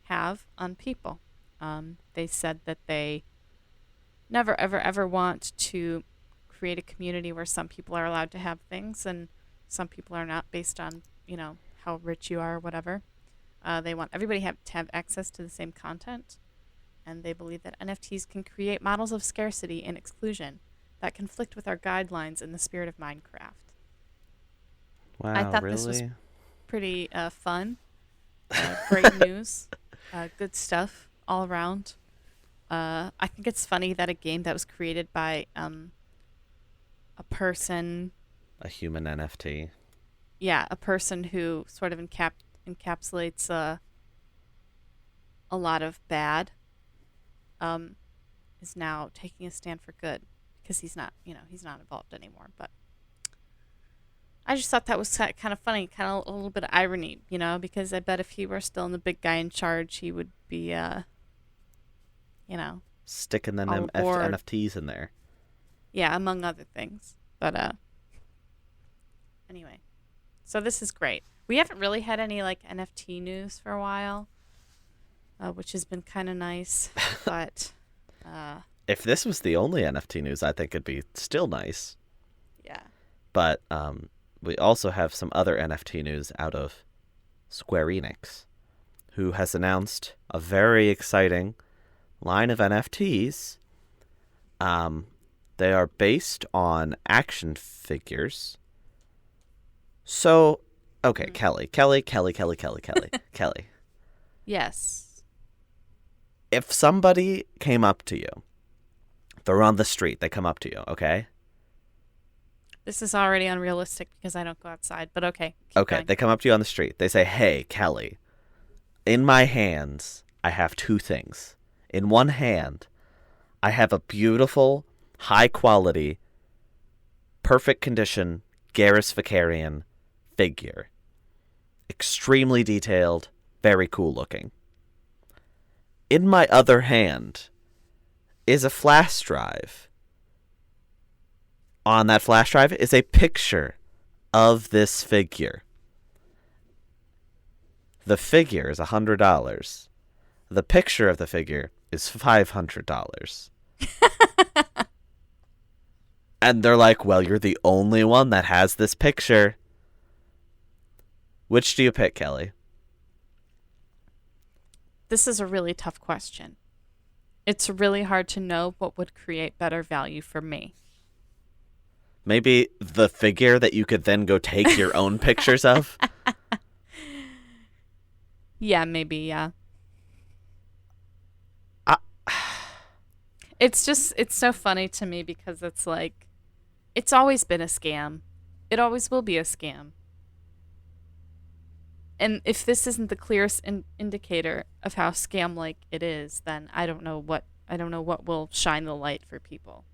S2: have on people. They said that they never, ever, ever want to create a community where some people are allowed to have things and some people are not, based on, how rich you are or whatever. They want everybody to have access to the same content, and they believe that NFTs can create models of scarcity and exclusion that conflict with our guidelines in the spirit of Minecraft.
S1: Wow,
S2: I thought
S1: really?
S2: this was pretty fun. Great news. Good stuff all around. I think it's funny that a game that was created by a person...
S1: A human NFT.
S2: Yeah, a person who sort of encapsulates a lot of bad is now taking a stand for good because he's not involved anymore. But I just thought that was kind of funny, kind of a little bit of irony, because I bet if he were still in the big guy in charge, he would be,
S1: Sticking them
S2: all aboard.
S1: NFTs in there.
S2: Yeah, among other things. But anyway, so this is great. We haven't really had any NFT news for a while, which has been kind of nice. But
S1: if this was the only NFT news, I think it'd be still nice.
S2: Yeah.
S1: But we also have some other NFT news out of Square Enix, who has announced a very exciting line of NFTs. They are based on action figures. So, okay, Kelly.
S2: Yes.
S1: If somebody came up to you, they're on the street, they come up to you, okay?
S2: This is already unrealistic because I don't go outside, but okay.
S1: Okay,
S2: going.
S1: they come up to you on the street. They say, "Hey, Kelly, in my hands, I have two things. In one hand, I have a beautiful, high-quality, perfect condition Garrus Vicarian figure. Extremely detailed, very cool looking. In my other hand is a flash drive. On that flash drive is a picture of this figure. The figure is $100. The picture of the figure is $500." And they're like, "Well, you're the only one that has this picture. Which do you pick, Kelly?"
S2: This is a really tough question. It's really hard to know what would create better value for me.
S1: Maybe the figure that you could then go take your own pictures of?
S2: Yeah, maybe, yeah.
S1: Uh,
S2: it's so funny to me because it's like, it's always been a scam. It always will be a scam. And if this isn't the clearest indicator of how scam-like it is, then I don't know what will shine the light for people.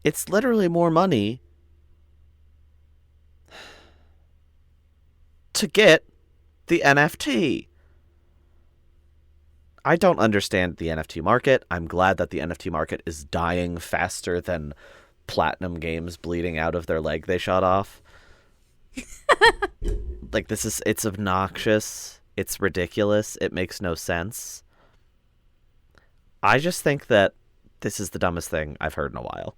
S1: It's literally more money to get the NFT. I don't understand the NFT market. I'm glad that the NFT market is dying faster than platinum games bleeding out of their leg they shot off. Like, it's obnoxious. It's ridiculous. It makes no sense. I just think that this is the dumbest thing I've heard in a while.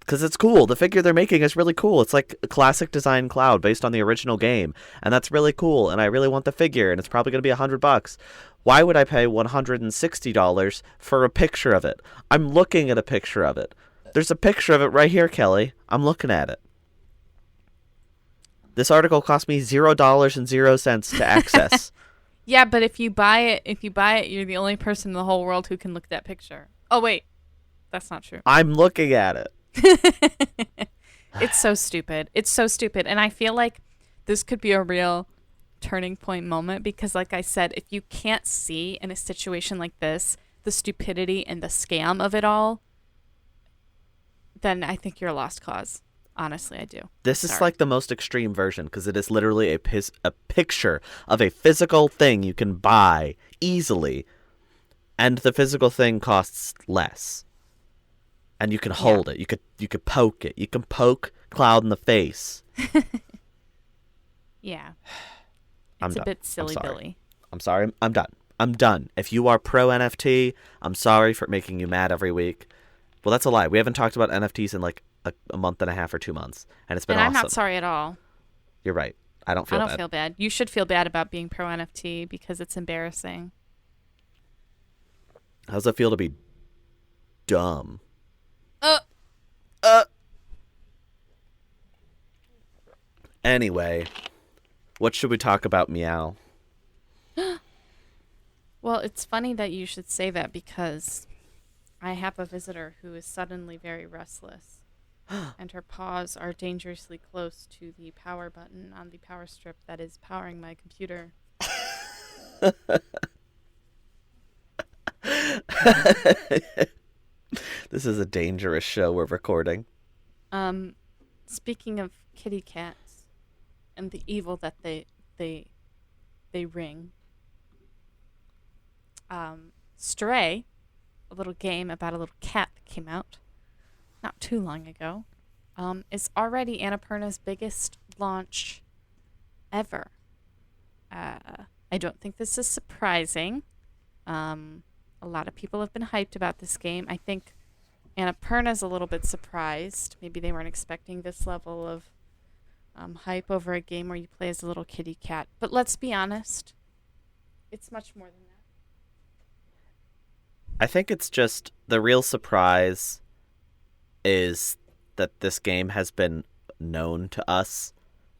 S1: Because it's cool. The figure they're making is really cool. It's like a classic design Cloud based on the original game. And that's really cool. And I really want the figure. And it's probably going to be $100. Why would I pay $160 for a picture of it? I'm looking at a picture of it. There's a picture of it right here, Kelly. I'm looking at it. This article cost me $0.00 to access.
S2: Yeah, but if you buy it, you're the only person in the whole world who can look at that picture. Oh, wait. That's not true.
S1: I'm looking at it.
S2: It's so stupid. It's so stupid. And I feel like this could be a real turning point moment because, like I said, if you can't see in a situation like this the stupidity and the scam of it all, then I think you're a lost cause. Honestly, I do.
S1: This is like the most extreme version because it is literally a picture of a physical thing you can buy easily, and the physical thing costs less. And you can hold it. You could poke it. You can poke Cloud in the face.
S2: Yeah.
S1: It's
S2: a bit silly, Billy.
S1: I'm sorry. I'm done. I'm done. If you are pro NFT, I'm sorry for making you mad every week. Well, that's a lie. We haven't talked about NFTs in like a month and a half or 2 months, and it's been awesome.
S2: I'm not sorry at all.
S1: You're right. I don't feel bad.
S2: You should feel bad about being pro NFT because it's embarrassing.
S1: How does it feel to be dumb? Anyway, what should we talk about, Meow?
S2: Well, it's funny that you should say that because I have a visitor who is suddenly very restless. And her paws are dangerously close to the power button on the power strip that is powering my computer.
S1: This is a dangerous show we're recording.
S2: Speaking of kitty cats and the evil that they ring, Stray, a little game about a little cat that came out not too long ago, is already Annapurna's biggest launch ever. I don't think this is surprising. A lot of people have been hyped about this game. I think Annapurna's a little bit surprised. Maybe they weren't expecting this level of hype over a game where you play as a little kitty cat. But let's be honest, it's much more than that.
S1: I think it's just the real surprise is that this game has been known to us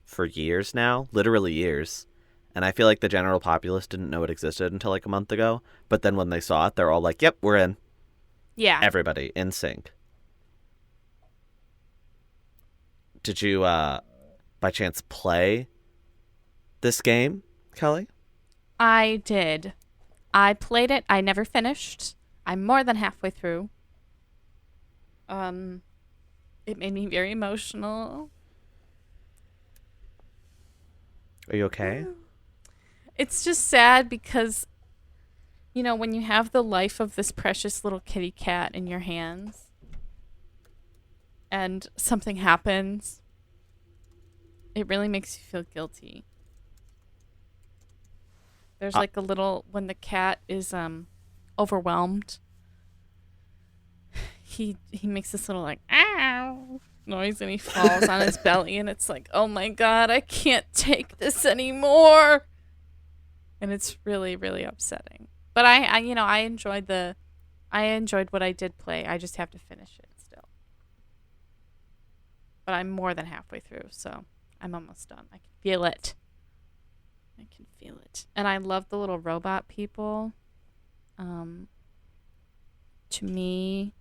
S1: for years now, literally years. And I feel like the general populace didn't know it existed until like a month ago. But then when they saw it, they're all like, yep, we're in.
S2: Yeah.
S1: Everybody in sync. Did you, by chance, play this game, Kelly?
S2: I did. I played it. I never finished. I'm more than halfway through. It made me very emotional.
S1: Are you okay?
S2: It's just sad because, you know, when you have the life of this precious little kitty cat in your hands and something happens, it really makes you feel guilty. There's like a little, when the cat is overwhelmed, he makes this little like ow noise and he falls on his belly and it's like, oh my god, I can't take this anymore. And it's really, really upsetting. But I you know, I enjoyed what I did play. I just have to finish it still. But I'm more than halfway through, so I'm almost done. I can feel it. And I love the little robot people. To me,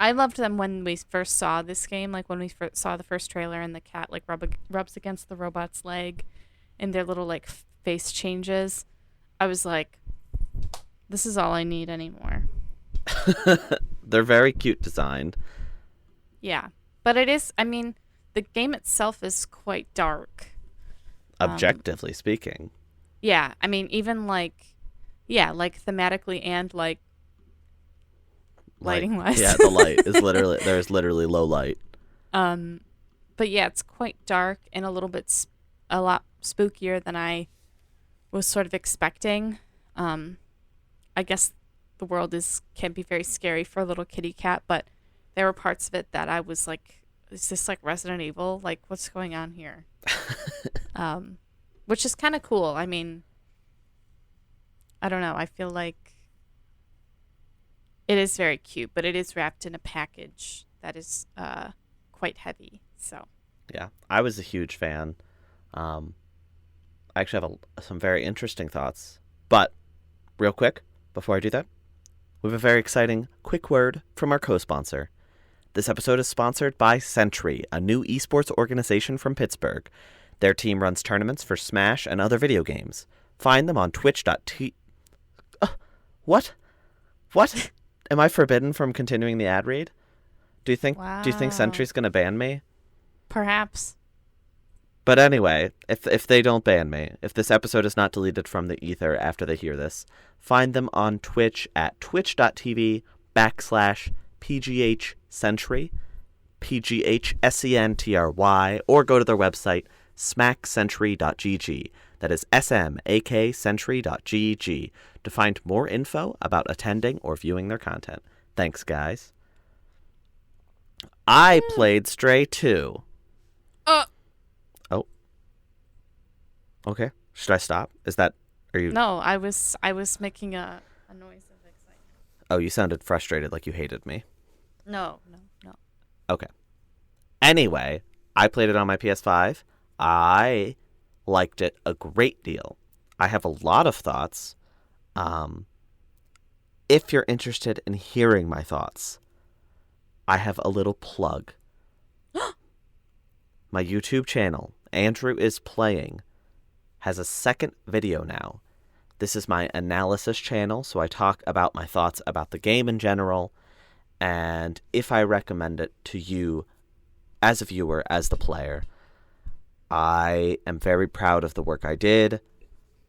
S2: I loved them when we first saw this game, like when we saw the first trailer and the cat like rubs against the robot's leg and their little like face changes. I was like, this is all I need anymore.
S1: They're very cute designed.
S2: Yeah. But it is, I mean, the game itself is quite dark.
S1: Objectively speaking.
S2: Yeah. I mean, even like, yeah, like thematically and like lighting wise.
S1: Yeah, the light is literally, there's literally low light.
S2: But yeah, it's quite dark and a little bit, a lot spookier than I was sort of expecting. I guess the world can be very scary for a little kitty cat, but there were parts of it that I was like, is this like Resident Evil? Like, what's going on here? Which is kind of cool. I mean, I don't know. I feel like it is very cute, but it is wrapped in a package that is quite heavy. So
S1: yeah, I was a huge fan. I actually have some very interesting thoughts. But real quick, before I do that, we have a very exciting quick word from our co-sponsor. This episode is sponsored by Sentry, a new esports organization from Pittsburgh. Their team runs tournaments for Smash and other video games. Find them on twitch.tv. What? What? Am I forbidden from continuing the ad read? Do you think Sentry's going to ban me?
S2: Perhaps.
S1: But anyway, if they don't ban me, if this episode is not deleted from the ether after they hear this, find them on Twitch at twitch.tv/PGHSentry, PGHSENTRY, or go to their website, smackcentury.gg. That is smackcentury.gg to find more info about attending or viewing their content. Thanks, guys. I played Stray 2. Oh. Okay. Should I stop? Are you...
S2: No, I was making a noise of excitement.
S1: Oh, you sounded frustrated like you hated me.
S2: No.
S1: Okay. Anyway, I played it on my PS5. I liked it a great deal. I have a lot of thoughts. If you're interested in hearing my thoughts, I have a little plug. My YouTube channel, Andrew is Playing, has a second video now. This is my analysis channel, so I talk about my thoughts about the game in general, and if I recommend it to you as a viewer, as the player. I am very proud of the work I did.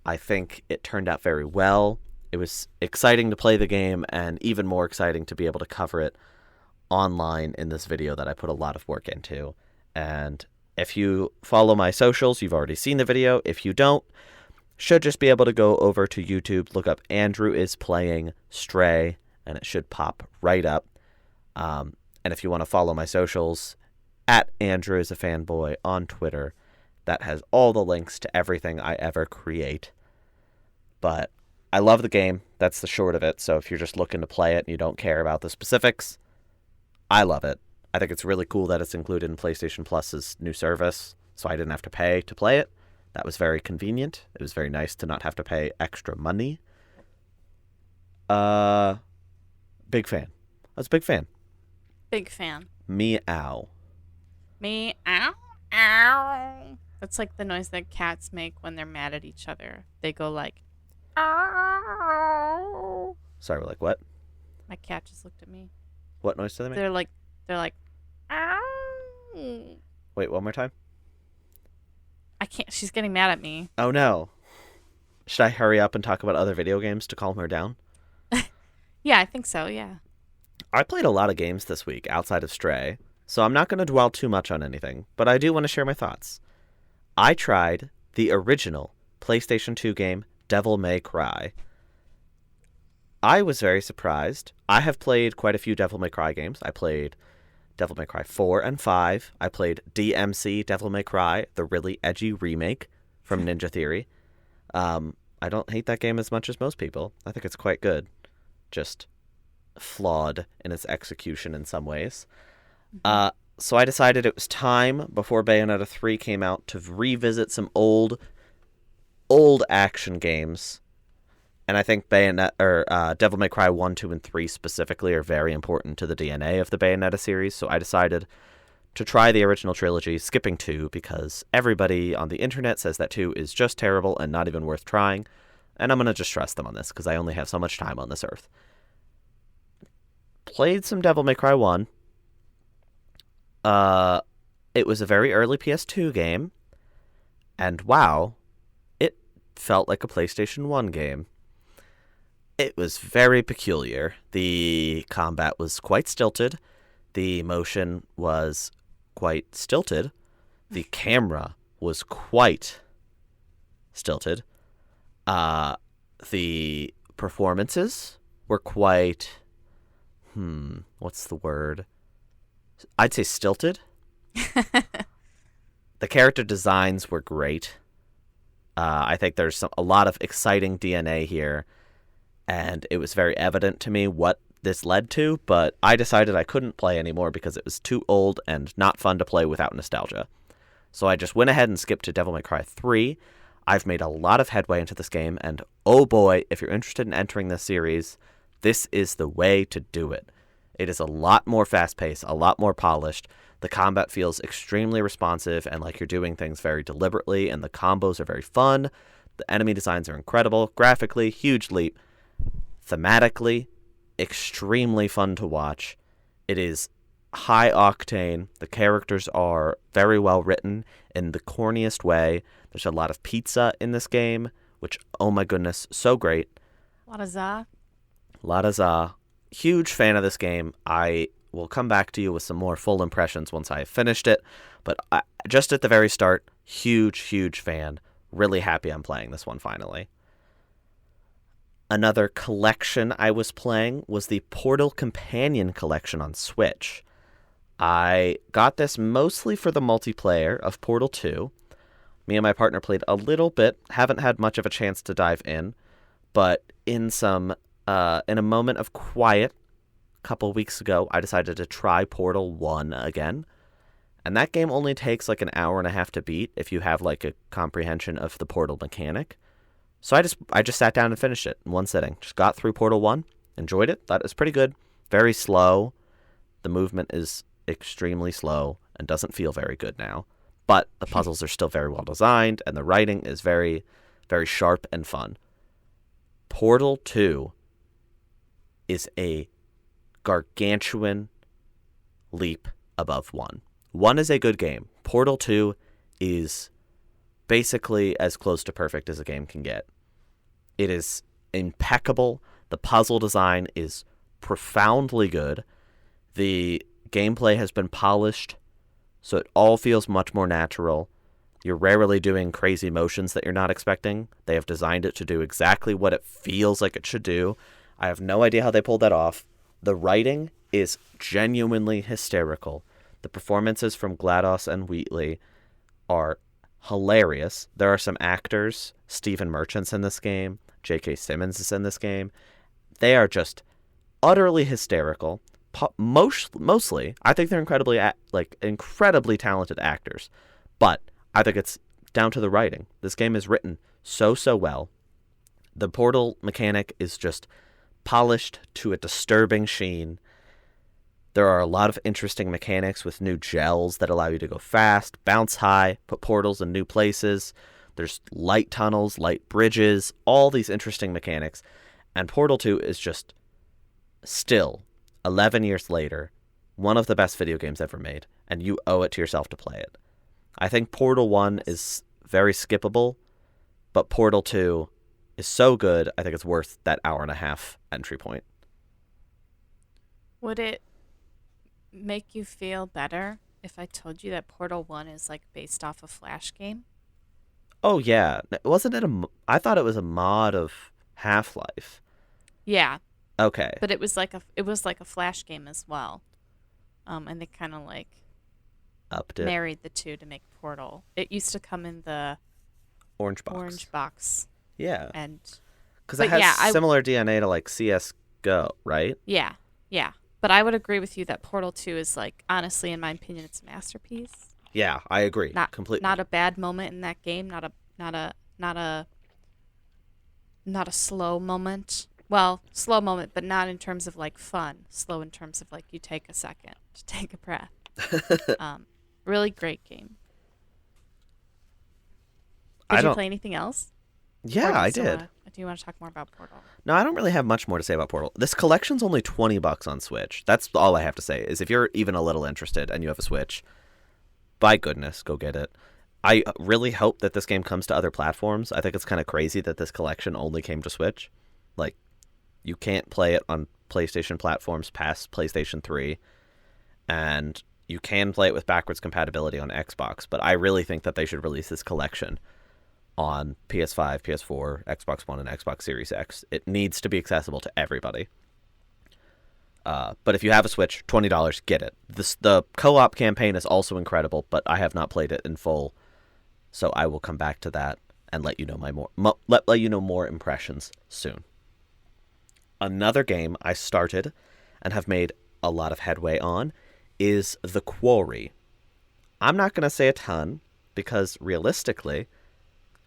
S1: I think it turned out very well. It was exciting to play the game, and even more exciting to be able to cover it online in this video that I put a lot of work into. And if you follow my socials, you've already seen the video. If you don't, should just be able to go over to YouTube, look up Andrew is Playing Stray, and it should pop right up. And if you want to follow my socials, at Andrew is a fanboy on Twitter. That has all the links to everything I ever create. But I love the game. That's the short of it. So if you're just looking to play it and you don't care about the specifics, I love it. I think it's really cool that it's included in PlayStation Plus's new service, so I didn't have to pay to play it. That was very convenient. It was very nice to not have to pay extra money. Big fan. I was a big fan.
S2: Big fan.
S1: Meow.
S2: Meow. Ow. That's like the noise that cats make when they're mad at each other. They go like, ow.
S1: Sorry, like what?
S2: My cat just looked at me.
S1: What noise do they make?
S2: They're like, ow.
S1: Wait, one more time?
S2: I can't. She's getting mad at me.
S1: Oh, no. Should I hurry up and talk about other video games to calm her down?
S2: Yeah, I think so, yeah.
S1: I played a lot of games this week outside of Stray, so I'm not going to dwell too much on anything, but I do want to share my thoughts. I tried the original PlayStation 2 game, Devil May Cry. I was very surprised. I have played quite a few Devil May Cry games. I played Devil May Cry 4 and 5. I played DMC Devil May Cry, the really edgy remake from Ninja Theory. I don't hate that game as much as most people. I think it's quite good. Just flawed in its execution in some ways. So I decided it was time before Bayonetta 3 came out to revisit some old action games. And I think Devil May Cry 1, 2, and 3 specifically are very important to the DNA of the Bayonetta series. So I decided to try the original trilogy, skipping 2, because everybody on the internet says that 2 is just terrible and not even worth trying. And I'm going to just trust them on this, because I only have so much time on this earth. Played some Devil May Cry 1. It was a very early PS2 game. And wow, it felt like a PlayStation 1 game. It was very peculiar. The combat was quite stilted. The motion was quite stilted. The camera was quite stilted. The performances were quite... what's the word? I'd say stilted. The character designs were great. I think there's a lot of exciting DNA here. And it was very evident to me what this led to, but I decided I couldn't play anymore because it was too old and not fun to play without nostalgia. So I just went ahead and skipped to Devil May Cry 3. I've made a lot of headway into this game, and oh boy, if you're interested in entering this series, this is the way to do it. It is a lot more fast-paced, a lot more polished. The combat feels extremely responsive and like you're doing things very deliberately, and the combos are very fun. The enemy designs are incredible. Graphically, huge leap. Thematically, extremely fun to watch. It is high octane. The characters are very well written in the corniest way. There's a lot of pizza in this game, which, oh my goodness, so great.
S2: A lot of za.
S1: A lot of za. Huge fan of this game. I will come back to you with some more full impressions once I have finished it. But just at the very start, huge fan. Really happy I'm playing this one finally. Another collection I was playing was the Portal Companion Collection on Switch. I got this mostly for the multiplayer of Portal 2. Me and my partner played a little bit, haven't had much of a chance to dive in, but in a moment of quiet a couple weeks ago, I decided to try Portal 1 again. And that game only takes like an hour and a half to beat if you have like a comprehension of the Portal mechanic. So I just sat down and finished it in one sitting. Just got through Portal 1, enjoyed it, thought it was pretty good. Very slow. The movement is extremely slow and doesn't feel very good now. But the puzzles are still very well designed, and the writing is very, very sharp and fun. Portal 2 is a gargantuan leap above 1. 1 is a good game. Portal 2 is basically as close to perfect as a game can get. It is impeccable. The puzzle design is profoundly good. The gameplay has been polished, so it all feels much more natural. You're rarely doing crazy motions that you're not expecting. They have designed it to do exactly what it feels like it should do. I have no idea how they pulled that off. The writing is genuinely hysterical. The performances from GLaDOS and Wheatley are hilarious. There are some actors. Stephen Merchant's in this game. J.K. Simmons is in this game. They are just utterly hysterical. Mostly, I think they're incredibly talented actors. But I think it's down to the writing. This game is written so well. The portal mechanic is just polished to a disturbing sheen. There are a lot of interesting mechanics with new gels that allow you to go fast, bounce high, put portals in new places. There's light tunnels, light bridges, all these interesting mechanics. And Portal 2 is just still, 11 years later, one of the best video games ever made, and you owe it to yourself to play it. I think Portal 1 is very skippable, but Portal 2 is so good, I think it's worth that hour and a half entry point.
S2: Would it make you feel better if I told you that Portal 1 is like based off a Flash game?
S1: Oh yeah, wasn't it I thought it was a mod of Half-Life.
S2: Yeah.
S1: Okay.
S2: But it was like a Flash game as well. And they kind of like
S1: upped it.
S2: Married the two to make Portal. It used to come in the
S1: orange box.
S2: Yeah.
S1: And because it has similar DNA to like CS:GO, right?
S2: Yeah. But I would agree with you that Portal 2 is like, honestly, in my opinion, it's a masterpiece.
S1: Yeah, I agree. Completely.
S2: Not a bad moment in that game. Not a slow moment. Well, slow moment, but not in terms of like fun. Slow in terms of like you take a second to take a breath. Really great game. Did you play anything else?
S1: Yeah, I did.
S2: Do you want to talk more about Portal?
S1: No, I don't really have much more to say about Portal. This collection's only $20 on Switch. That's all I have to say, is if you're even a little interested and you have a Switch, by goodness, go get it. I really hope that this game comes to other platforms. I think it's kind of crazy that this collection only came to Switch. Like, you can't play it on PlayStation platforms past PlayStation 3, and you can play it with backwards compatibility on Xbox, but I really think that they should release this collection on PS5, PS4, Xbox One, and Xbox Series X. It needs to be accessible to everybody. But if you have a Switch, $20, get it. The co-op campaign is also incredible, but I have not played it in full, so I will come back to that and let you know let you know more impressions soon. Another game I started and have made a lot of headway on is The Quarry. I'm not going to say a ton because realistically,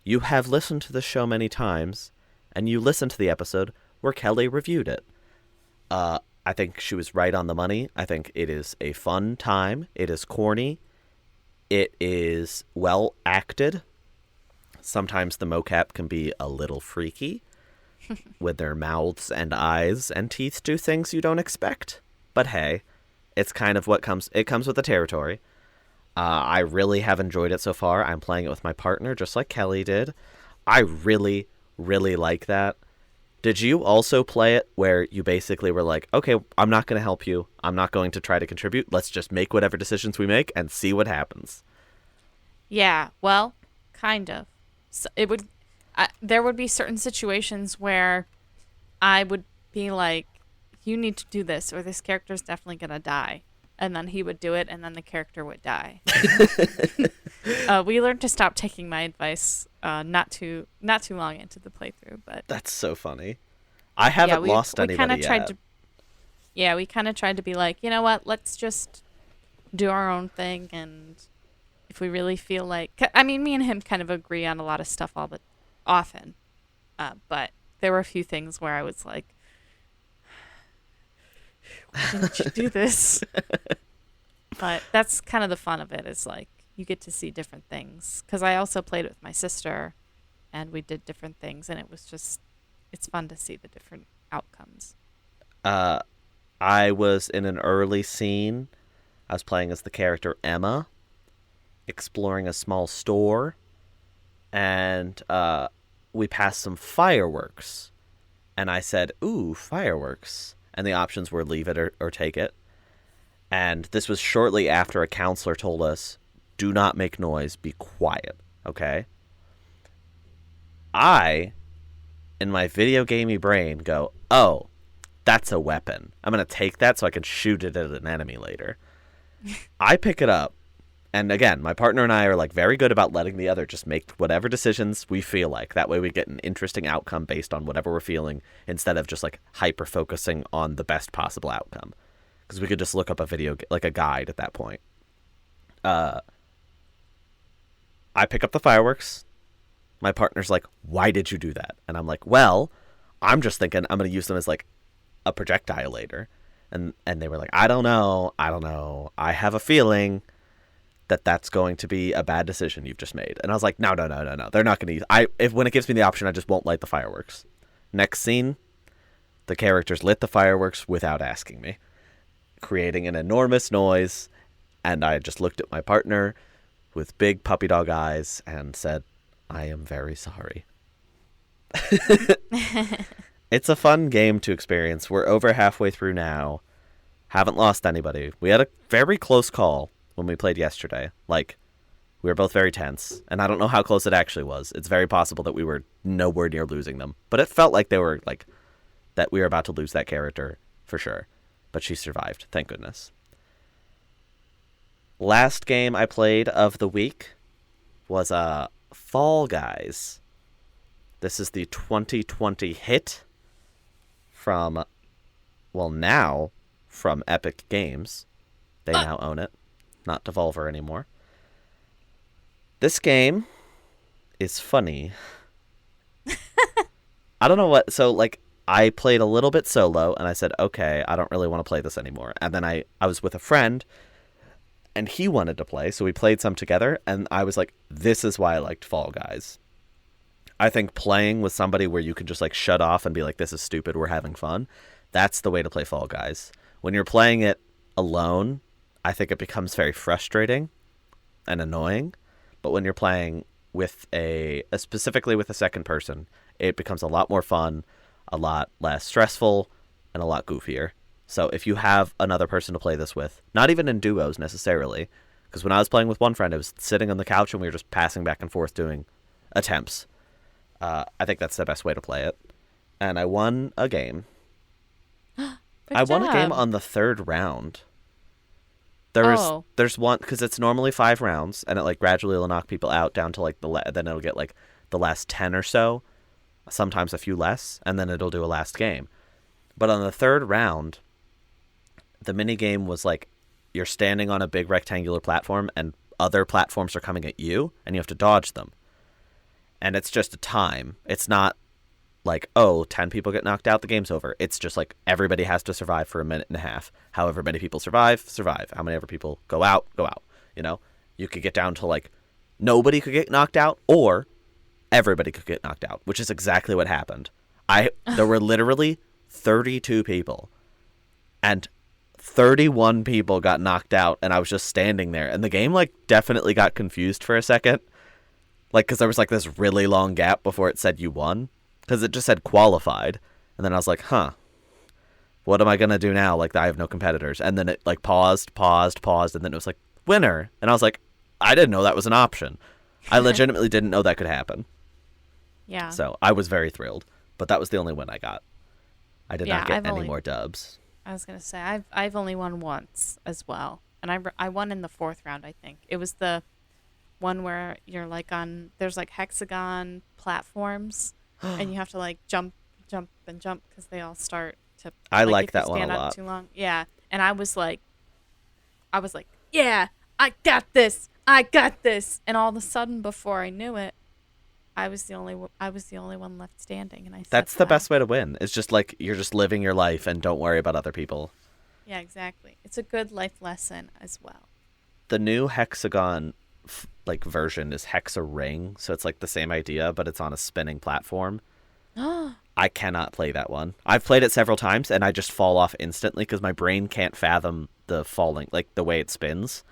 S1: you have listened to the show many times, and you listened to the episode where Kelly reviewed it. I think she was right on the money. I think it is a fun time. It is corny. It is well acted. Sometimes the mocap can be a little freaky with their mouths and eyes and teeth do things you don't expect. But hey, it's kind of what comes with the territory. I really have enjoyed it so far. I'm playing it with my partner, just like Kelly did. I really, really like that. Did you also play it where you basically were like, okay, I'm not going to help you. I'm not going to try to contribute. Let's just make whatever decisions we make and see what happens.
S2: Yeah, well, kind of. So there would be certain situations where I would be like, you need to do this or this character's definitely going to die. And then he would do it, and then the character would die. We learned to stop taking my advice not too long into the playthrough, but
S1: that's so funny. I haven't lost anybody yet.
S2: We kind of tried to be like, you know what? Let's just do our own thing, and if we really feel like, I mean, me and him kind of agree on a lot of stuff often, but there were a few things where I was like, why didn't you do this? But that's kind of the fun of it, is like you get to see different things, because I also played it with my sister and we did different things, and it's fun to see the different outcomes.
S1: I was in an early scene. I was playing as the character Emma, exploring a small store, and we passed some fireworks, and I said, ooh, fireworks. And the options were leave it or take it. And this was shortly after a counselor told us, do not make noise, be quiet, okay? I, in my video gamey brain, go, oh, that's a weapon. I'm going to take that so I can shoot it at an enemy later. I pick it up. And again, my partner and I are like very good about letting the other just make whatever decisions we feel like. That way we get an interesting outcome based on whatever we're feeling instead of just like hyper focusing on the best possible outcome. Because we could just look up a video, like a guide at that point. I pick up the fireworks. My partner's like, why did you do that? And I'm like, well, I'm just thinking I'm going to use them as like a projectile later. And they were like, I don't know. I have a feeling that that's going to be a bad decision you've just made. And I was like, no. They're not going to use... when it gives me the option, I just won't light the fireworks. Next scene, the characters lit the fireworks without asking me, creating an enormous noise. And I just looked at my partner with big puppy dog eyes and said, I am very sorry. It's a fun game to experience. We're over halfway through now. Haven't lost anybody. We had a very close call when we played yesterday. Like, we were both very tense, and I don't know how close it actually was. It's very possible that we were nowhere near losing them, but it felt like they were like that we were about to lose that character for sure. But she survived, thank goodness. Last game I played of the week was Fall Guys. This is the 2020 hit from, well, now from Epic Games. They now own it. Not Devolver anymore. This game is funny. I don't know what... So, like, I played a little bit solo, and I said, okay, I don't really want to play this anymore. And then I was with a friend, and he wanted to play, so we played some together, and I was like, this is why I liked Fall Guys. I think playing with somebody where you can just, like, shut off and be like, this is stupid, we're having fun, that's the way to play Fall Guys. When you're playing it alone, I think it becomes very frustrating and annoying. But when you're playing with specifically with a second person, it becomes a lot more fun, a lot less stressful, and a lot goofier. So if you have another person to play this with, not even in duos necessarily, because when I was playing with one friend, I was sitting on the couch and we were just passing back and forth doing attempts. I think that's the best way to play it. And I won a game. I won a game on the third round. There's one, because it's normally 5 rounds, and it like gradually will knock people out down to like then it'll get like the last 10 or so, sometimes a few less, and then it'll do a last game. But on the third round, the mini game was like you're standing on a big rectangular platform, and other platforms are coming at you, and you have to dodge them. And it's just a time. It's not like, 10 people get knocked out, the game's over. It's just like everybody has to survive for a minute and a half. However many people survive. How many ever people go out. You know, you could get down to like nobody could get knocked out, or everybody could get knocked out, which is exactly what happened. There were literally 32 people, and 31 people got knocked out, and I was just standing there, and the game like definitely got confused for a second, like because there was like this really long gap before it said you won. Because it just said qualified. And then I was like, what am I going to do now? Like, I have no competitors. And then it, like, paused. And then it was like, winner. And I was like, I didn't know that was an option. I legitimately didn't know that could happen.
S2: Yeah.
S1: So I was very thrilled. But that was the only win I got. I did not get any more dubs.
S2: I was going to say, I've only won once as well. And I won in the 4th round, I think. It was the one where you're, like, there's, like, hexagon platforms. And you have to like jump because they all start to.
S1: I like that one a lot.
S2: Too long. Yeah, and I was like, yeah, I got this. And all of a sudden, before I knew it, I was the only one left standing, and I.
S1: That's the best way to win. It's just like you're just living your life and don't worry about other people.
S2: Yeah, exactly. It's a good life lesson as well.
S1: The new hexagon like version is Hexa Ring, so it's like the same idea, but it's on a spinning platform. I cannot play that one. I've played it several times, and I just fall off instantly because my brain can't fathom the falling, like the way it spins.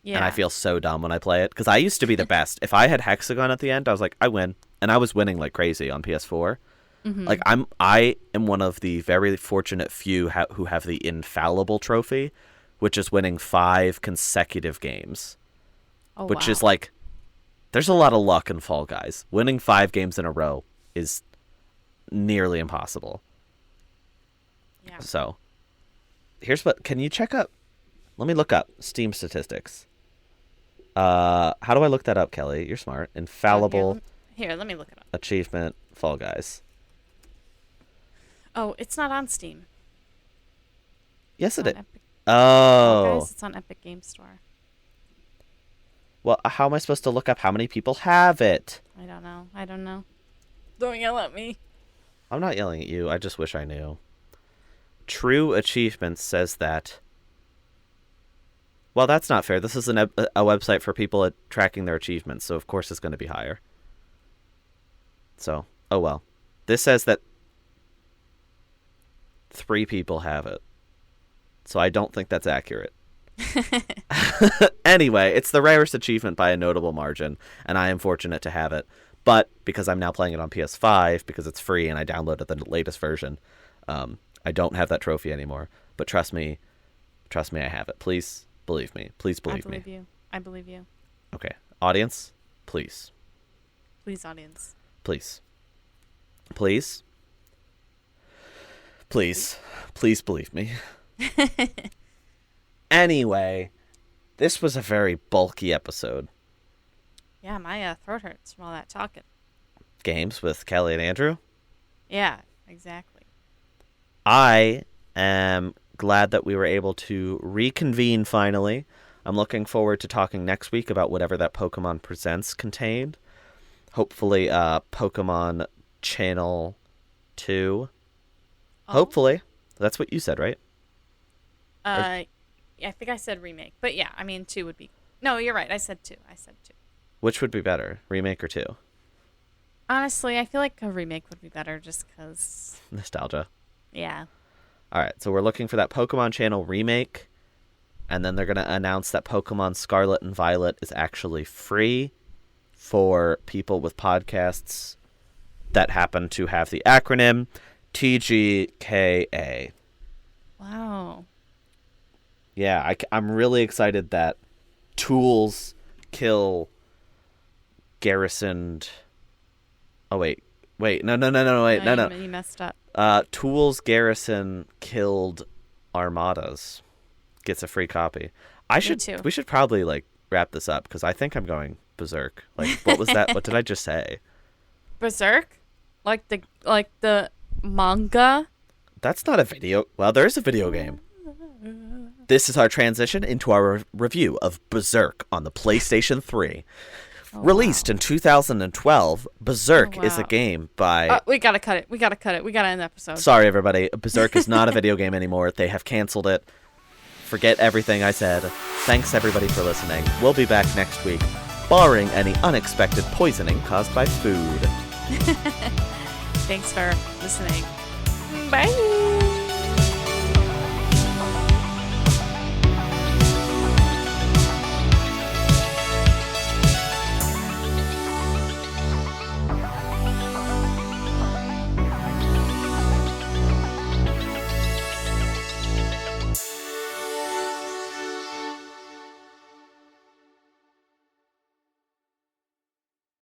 S1: Yeah. And I feel so dumb when I play it because I used to be the best. If I had hexagon at the end, I was like, I win, and I was winning like crazy on PS4. Mm-hmm. Like I am one of the very fortunate few who have the infallible trophy, which is winning 5 consecutive games. Which is like, there's a lot of luck in Fall Guys. Winning 5 games in a row is nearly impossible.
S2: Yeah.
S1: So, here's what... Can you check up... Let me look up Steam statistics. How do I look that up, Kelly? You're smart. Infallible...
S2: Here, let me look it up.
S1: Achievement, Fall Guys.
S2: Oh, it's not on Steam.
S1: Yes, it is.
S2: Epic.
S1: Oh.
S2: Guys, it's on Epic Game Store.
S1: Well, how am I supposed to look up how many people have it?
S2: I don't know. Don't yell at me.
S1: I'm not yelling at you. I just wish I knew. True Achievements says that... Well, that's not fair. This is a website for people tracking their achievements, so of course it's going to be higher. So, oh well. This says that 3 people have it. So I don't think that's accurate. Anyway, it's the rarest achievement by a notable margin, and I am fortunate to have it. But because I'm now playing it on PS5, because it's free and I downloaded the latest version, I don't have that trophy anymore. But trust me, I have it. Please believe me. Please believe me.
S2: I believe you.
S1: Okay. Audience, please.
S2: Please, audience.
S1: Please. Please. Please. Please believe me. Anyway, this was a very bulky episode.
S2: Yeah, my throat hurts from all that talking.
S1: Games with Kellie and Andrew?
S2: Yeah, exactly.
S1: I am glad that we were able to reconvene finally. I'm looking forward to talking next week about whatever that Pokemon Presents contained. Hopefully, Pokemon Channel 2. Oh. Hopefully. That's what you said, right?
S2: I think I said remake. But yeah, I mean, 2 would be... No, you're right. I said 2.
S1: Which would be better, remake or 2?
S2: Honestly, I feel like a remake would be better just because...
S1: Nostalgia.
S2: Yeah.
S1: All right, so we're looking for that Pokemon Channel remake, and then they're going to announce that Pokemon Scarlet and Violet is actually free for people with podcasts that happen to have the acronym TGKA.
S2: Wow.
S1: Yeah, I'm really excited that Tools kill garrisoned... Oh, wait. No.
S2: You messed up.
S1: Tools Garrison killed Armadas. Gets a free copy. We should probably wrap this up because I think I'm going berserk. What was that? What did I just say?
S2: Berserk? Like the manga?
S1: That's not a video. Well, there is a video game. This is our transition into our review of Berserk on the PlayStation 3. Released in 2012, Berserk is a game by...
S2: we gotta cut it. We gotta end the episode.
S1: Sorry, everybody. Berserk is not a video game anymore. They have canceled it. Forget everything I said. Thanks, everybody, for listening. We'll be back next week, barring any unexpected poisoning caused by food.
S2: Thanks for listening. Bye!